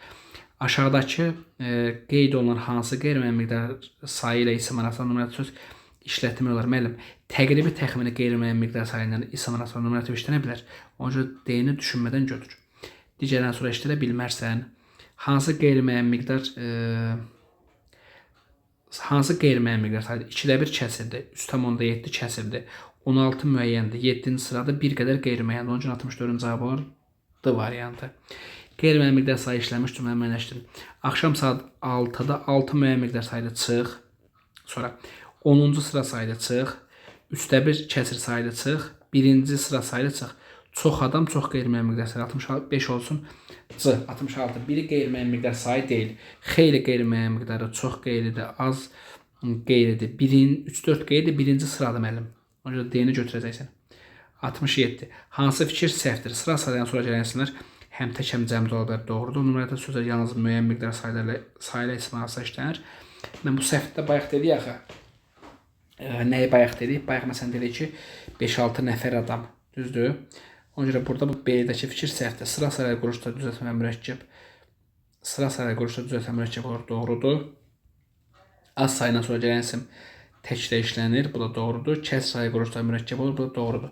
Aşağıdakı qeyd olunan hansı qeyri-müəyyən miqdar sayı ilə isim arasında numarativ söz işlətmə olar? Müəllim, təqribi təxmini qeyri-müəyyən miqdar sayı ilə isim arasında numarativ işlənə bilər. Ona görə D-ni düşünmədən götür. Digərdən sonra işlədə bilmərsən. Hansı qeyri-müəyyən miqdar sayıdır? 2-də 1 kəsirdir. 3,7 kəsirdir. 16 müəyyəndir. 7-ci sırada bir qədər qeyri-müəyyəndir. Onun üçün 64-cü cavab olur D variantı. Qeyri-müəyyən miqdar sayı işləmiş cümlə müəyyənləşdirin. Axşam saat 6-da 6 müəyyən miqdar sayıda çıx. Sonra 10-cu sıra sayıda çıx. 3-də 1 kəsir sayıda çıx. 1-ci sıra sayıda çıx. Çox adam, çox qeyri-müəyyən miqdar sayı. 65 olsun. C. 66. Biri qeyri-müəyyən miqdar sayı deyil. Xeyli qeyri-müəyyən miqdarı, çox qeyridir, az qeyridir. 3-4 qeyridir, birinci sıradır müəllim. Ona görə D-ni götürəcəksən. 67. Hansı fikir səhvdir? Sıra sayıdan sonra gələnsinlər həm tək həm cəmdə ola bilər. Doğrudur. Numarativ sözlər yalnız müəyyən miqdar sayıyla isim arasında işlənir. Mən bu səhvdə bayaq dedik axı. Nəyi bayaq dedik? Bayaq məsələn dedik ki, 5-6 nəfər adam. Düzdür? Ona görə burada bu B-dəki fikir səhvdir. Sıra sayıları quruluşda düzəltmə mürəkkəb. Sıra sayıları quruluşda düzəltmə mürəkkəb olur. Doğrudur. Az sayından sonra gələn isim təklə işlənir. Bu da doğrudur. Kəsr sayı quruluşda mürəkkəb olur. Bu da doğrudur.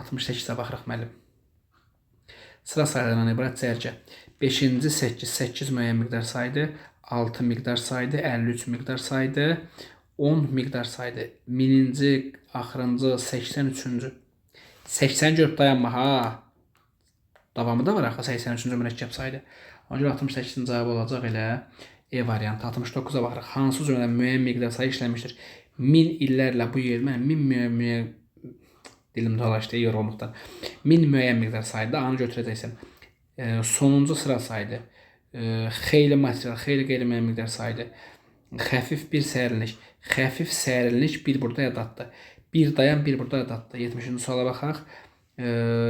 68-də baxırıq müəllim. Sıra sayılarından ibarət cərgə. 5-ci 8 müəyyən miqdar sayıdır. 6 miqdar sayıdır. 53 miqdar sayıdır. 10 miqdar sayıdır. 1000-ci, axırıncı, 83-cü. 80 görüb dayanma ha. Davamı da var axı 83-cü mürəkkəb sayıdır. Ona görə 68-ci cavab olacaq elə E variantı. 69-a baxırıq. Hansı cümlədə müəyyən miqdar sayı işlənmişdir? 1000 illərlə bu yer, mən 1000 müəyyən dilim dolaşdı yorulmaqdan. 1000 müəyyən miqdar sayıdır. Anı götürəcəksən. Sonuncu sıra sayıdır. Xeyli material, xeyli qeyri-müəyyən miqdar sayıdır. Xəfif bir səhərlilik. Xəfif səhərlilik bir burada yadaddır. Bir dayan, bir burada yadaddır. 70-ci suala baxaq.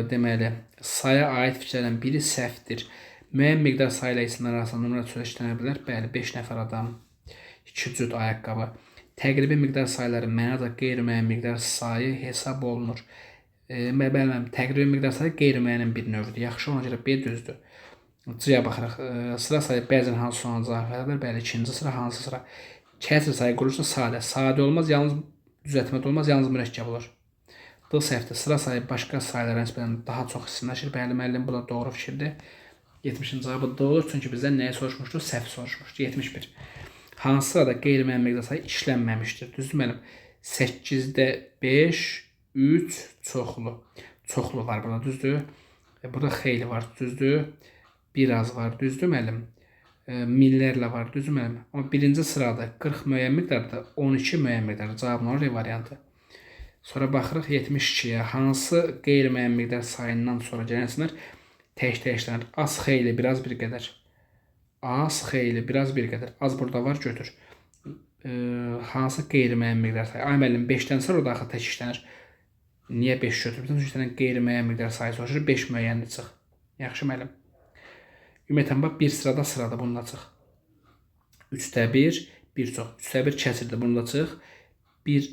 Deməli, saya aid fikirlərdən biri səhvdir. Müəyyən miqdar sayı ilə isimlər arasında numara söz işlənə bilər. Bəli, 5 nəfər adam, 2 cüt ayaqqabı. Təqribi miqdar sayıları mənada qeyri-müəyyən miqdar sayı hesab olunur. Bəli, təqribi miqdar sayı qeyri-müəyyənin bir növüdür. Yaxşı, ona görə B düzdür. C-yə baxırıq. Sıra sayı bəzən hansı suala cavab verir? Bəli, ikinci sıra hansı sıra? Kəsr sayı quruluşda sadə. Sadə olmaz, yalnız düzəltmədə olmaz, yalnız mürəkkəb olur. D səhvdir. Sıra sayı başqa sayılara nisbətən daha çox isimləşir. Bəli, müəllim, bu da doğru fikirdir. 70-ci cavabı D olur. Çünki bizdən nəyi soruşmuşdur? Səhv soruşmuşdur. 71. Hansı sırada qeyri-müəyyən miqdar sayı işlənməmişdir? Düzdür müəllim? 8-də 5, 3 çoxlu. Çoxlu var burada, düzdür? Burada xeyli var, düzdür? Biraz var, düzdür müəllim? Millərlə var, düzdür müəllim? Amma birinci sırada 40 müəyyən miqdarda, 12 müəyyən miqdarda cavabın olur variantı. Sonra baxırıq 72-yə. Hansı qeyri-müəyyən miqdar sayından sonra gələnsinlər tək-tək işlənir? Az, xeyli, biraz bir qədər. Az, xeyli, biraz bir qədər. Az burada var, götür. Hansı qeyri-müəyyən miqdar sayı? Ay müəllim, 5-dən sonra da axı tək işlənir. Niyə 5 götürürsən? Çünki qeyri-müəyyən miqdar sayı soruşur, 5 müəyyənli çıx. Yaxşı müəllim. Ümumiyyətən bax, bir sırada bununla çıx. 3-də 1, bir çox. 3-də 1 kəsirdir, bununla çıx. Bir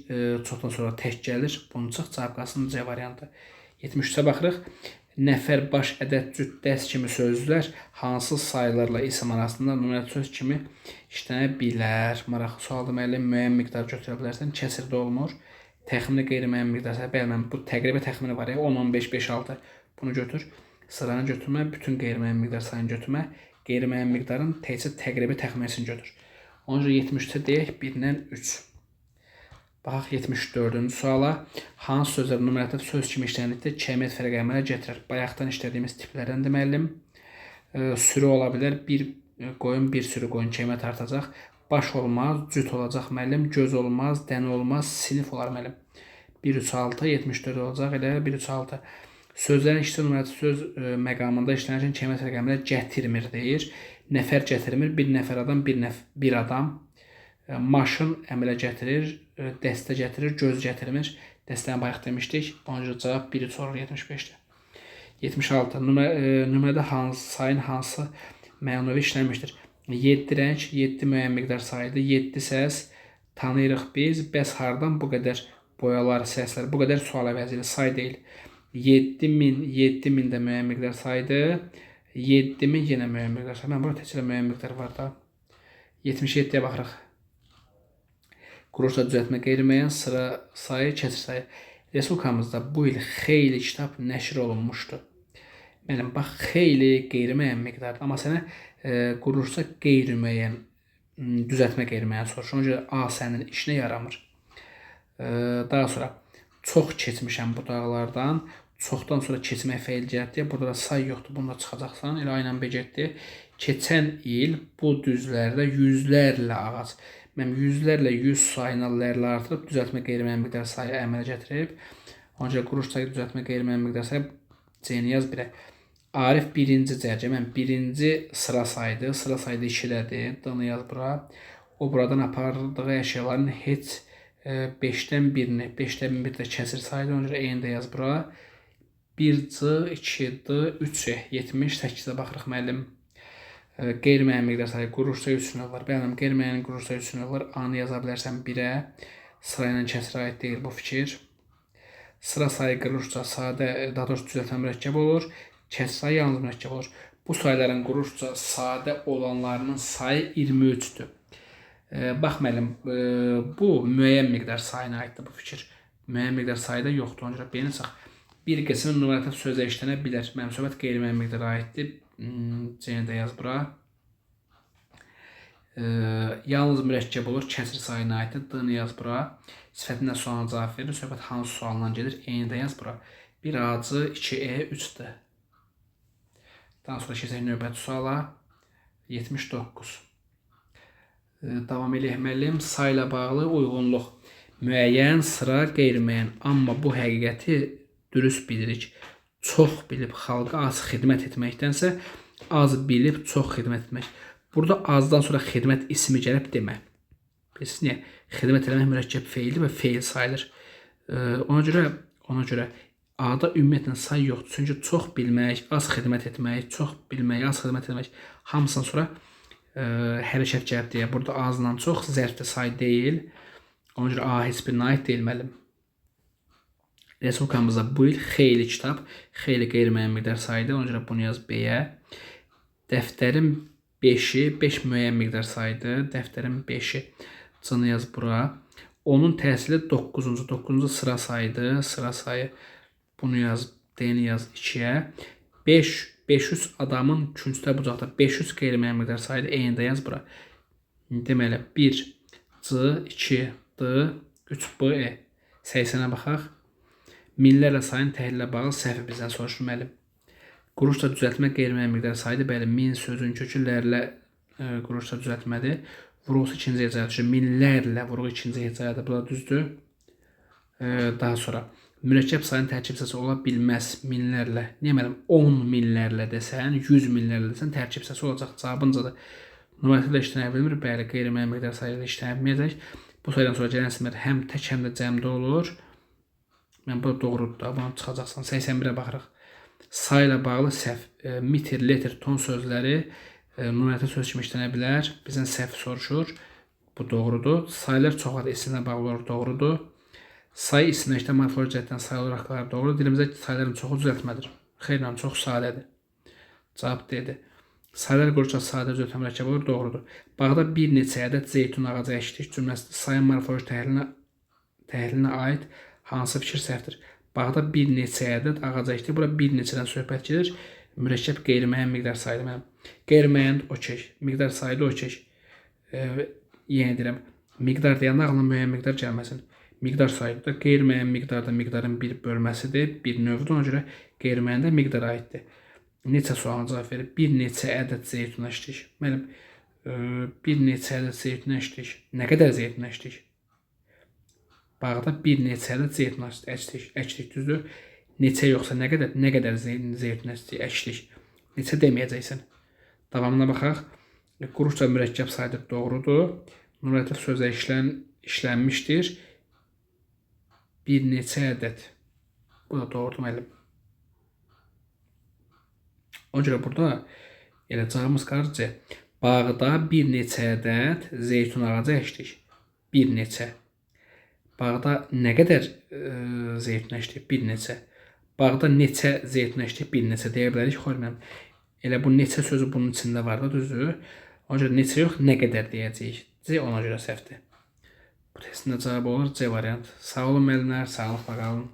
çoxdan sonra tək gəlir, bunu çıx, cavab qalsın C variantı. 73-ə baxırıq. nəfər, baş, ədəd, cüt, dəst kimi sözlər hansı saylarla isim arasında nümunəvi söz kimi işlənə bilər? Maraqlı sualdır. Müəllim, müəyyən miqdar götürə bilərsən. Kəsrdə olmur. Təxmini qeyri-müəyyən miqdar. Bəyənməm. Bu təqribə təxmini var ya. 10, 15, 5, 6. Bunu götür. Sıranı götürmə. Bütün qeyri-müəyyən miqdar sayını götürmə. Qeyri-müəyyən miqdarın təkcə təqribə təxminisini götür. Ona görə 73-ə deyək 1-dən 3. Baxaq 74-cü suala. Hansı sözlər nümunəvi söz kimi işləndikdə kəmiyyət fərq əmələ gətirir? Bayaqdan işlədiyimiz tiplərdən deməlim. Sürü ola bilər. Bir qoyun, bir sürü qoyun kəmiyyət artacaq. Baş olmaz, cüt olacaq müəllim. Göz olmaz, dən olmaz, sinif olar müəllim. 1, 3, 6, 74 olacaq. Elə 1, 3, 6. Sözlərin işçi nümunəvi söz məqamında işlənərkən kəmiyyət fərq əmələ gətirmir deyir. Nəfər gətirmir. Bir nəfər adam, bir adam. Maşın əmələ gətirir, dəstə gətirir, göz gətirmir. Dəstəni bayaq demişdik. Ona görə cavab 1, 3 olur 75-dir. 76. Nümunədə sayın hansı mənavi işlənmişdir? 7 rəng, 7 müəyyən miqdar sayıdır. 7 səs tanıyırıq biz. Bəs hardan bu qədər boyalar, səslər, bu qədər sual əvəzilə say deyil. 7000 də müəyyən miqdar sayıdır. 7000 yenə müəyyən miqdar sayı. Mən burada təkcə müəyyən miqdar var da. 77-yə baxırıq. Quruluşda düzəltmə qeyri-müəyyən, sıra sayı, kəsr sayı. Respublikamızda bu il xeyli kitab nəşr olunmuşdu. Mənim bax, xeyli qeyri-müəyyən miqdardır. Amma sənə quruluşda qeyri-müəyyən, düzəltmə qeyri-müəyyən soruşur. Ona görə A sənin işinə yaramır. Daha sonra çox keçmişəm bu dağlardan. Çoxdan sonra keçmək feil gəldi. Burada da say yoxdur. Bunu da çıxacaqsan. Elə aynen B getdi. Keçən il bu düzlərdə yüzlərlə ağac. Mənim yüzlərlə 100 sayına lərlə artırıb düzəltmə qeyri-müəyyən miqdar sayı əmələ gətirib. Ona görə quruluşdakı düzəltmə qeyri-müəyyən miqdar sayı C-ni yaz 1-ə. Arif birinci cərgə. Mən birinci sıra saydı. Sıra saydı 2-lədi. D-ni yaz bura. O buradan apardığı əşyaların heç 5-dən 1-ni, 5-dən 1 də kəsir saydı. Ona görə E-ni də yaz bura. 1C, 2D, 3E, 78-də baxırıq müəllim. Qeyri-müəyyən miqdar sayı quruluşda 3 növ var. Bəyənəm, qeyri-müəyyən quruluşda 3 növ var. A-nı yaza bilərsən 1-ə. Sıra ilə kəsrə aid deyil bu fikir. Sıra sayı quruluşca sadə, daha doğrusu düzəltmə mürəkkəb olur. Kəsr sayı yalnız mürəkkəb olur. Bu sayların quruluşca sadə olanlarının sayı 23-dür. Bax müəllim, bu müəyyən miqdar sayına aiddir bu fikir. Müəyyən miqdar sayıda yoxdur. Ona görə B-ni çıx. Bir qismin nümunəvi sözə işlənə bilər. Mənim söhbət qeyri-müəyyən miqdara aiddir. C-ni də yaz bura. Yalnız mürəkkəb olur. Kəsr sayına aiddir. D-ni yaz bura. Sifətindən sualına cavab verir. Söhbət hansı sualından gedir? E-ni də yaz bura. 1A-cı, 2E, 3D. Daha sonra keçək növbəti suala. 79. Davam eləyək müəllim. Sayla bağlı uyğunluq. Müəyyən, sıra, qeyri-müəyyən. Amma bu həqiqəti dürüst bilirik. Çox bilib xalqa az xidmət etməkdənsə, az bilib çox xidmət etmək. Burada azdan sonra xidmət ismi gəlib demə. Bilirsiniz niyə? Xidmət eləmək mürəkkəb feildir və feil sayılır. Ona görə A-da ümumiyyətlə say yoxdur. Çünki çox bilmək, az xidmət etmək, çox bilmək, az xidmət etmək hamısından sonra hərəkət gəlib deyə. Burada azdan çox zərfli say deyil. Ona görə A heç birinə aid deyil müəllim. Respublikamızda bu il xeyli kitab, xeyli qeyri-müəyyən miqdar sayıdır. Ona görə bunu yaz B-yə. Dəftərin 5-i, 5 müəyyən miqdar sayıdır. Dəftərin 5-i C-ni yaz bura. Onun təsiri 9-cu, 9-cu sıra sayıdır. Sıra sayı bunu yaz, D-ni yaz 2-yə. 500 adamın küncdə bucaqda 500 qeyri-müəyyən miqdar sayıdır. E-ni də yaz bura. Deməli 1 C, 2 D, 3 B, E. 80-ə baxaq. Minlərlə sayın təhlillə bağlı səhvi bizdən soruşur müəllim. Quruluşda düzəltmə qeyri-müəyyən miqdar sayıdır. Bəli, min sözün kökü lərlə quruluşda düzəltmədir. Vurğusu ikinci hecaya düşür. Minlərlə vurğu ikinci hecayadır. Bu da düzdür. Daha sonra mürəkkəb sayın tərkib hissəsi ola bilməz minlərlə. Niyə müəllim? 10 minlərlə desən, 100 minlərlə desən tərkib hissəsi olacaq. Cavabıncadır. Nümunəvi işlənə bilmir. Bəli, qeyri-müəyyən miqdar sayıyla işlənə bilməyəcək. Bu sayıdan sonra gələn isimlər həm tək, həm də cəmdə olur. Mən bu doğrudur da, buna çıxacaqsan. 81-ə baxırıq. Sayla bağlı səhv. Meter, letter, ton sözləri nümunəvi söz kimi işlənə bilər. Bizdən səhv soruşur. Bu doğrudur. Saylar çoxlar isimlə bağlı olur. Doğrudur. Say isimləşdə morfoloji cəhətdən say olaraq doğrudur. Dilimizdə sayların çoxu düzəltmədir. Xeyr, çox sadədir. Cavab D-dir. Sayılar quruluşa sadə cüt mürəkkəb olur, doğrudur. Bağda bir neçə ədəd zeytun ağacı əkdik cümləsində sayın morfoloji təhlilinə aid hansı fikir səhvdir? Bağda bir neçə ədəd ağac əkdik. Bura bir neçədən söhbət gedir. Mürəkkəb qeyri-müəyyən miqdar sayıdır mənim. Qeyri-müəyyən okey. Miqdar sayılı okey. Yenə deyirəm. Miqdar deyəndə ağlına müəyyən miqdar gəlməsin. Miqdar sayıdır. Qeyri-müəyyən miqdar da miqdarın bir bölməsidir. Bir növüdür. Ona görə qeyri-müəyyən də miqdara aiddir. Neçə sualına cavab verir? Bir neçə ədəd zeytun əkdik. Müəllim, bir neçə ədəd zeytun əkdik. Nə qədər zeytun əkdik? Bağda bir neçə ədəd zeytun əkdik, düzdür? Neçə yoxsa nə qədər? Nə qədər zeytun əkdik? Neçə deməyəcəksən. Davamına baxaq. Quruşca mürəkkəb sayıdır, doğrudur. Numerativ sözə işlənmişdir. Bir neçə ədəd. Bu da doğrudur, müəllim. O görə burada elə cavabımız qalır C. Bağda bir neçə ədəd zeytun ağacı əkdik. Bir neçə. Bağda nə qədər zeytun əkdik? Bir neçə. Bağda neçə zeytun əkdik? Bir neçə deyə bilərik. Xorməm. Elə bu neçə sözü bunun içində var da, düzdür? Ona görə neçə yox, nə qədər deyəcəyik. C ona görə səhvdir. Bu testin də cavabı olur C variant. Sağ olun müəllimlər, sağlıqla qalın.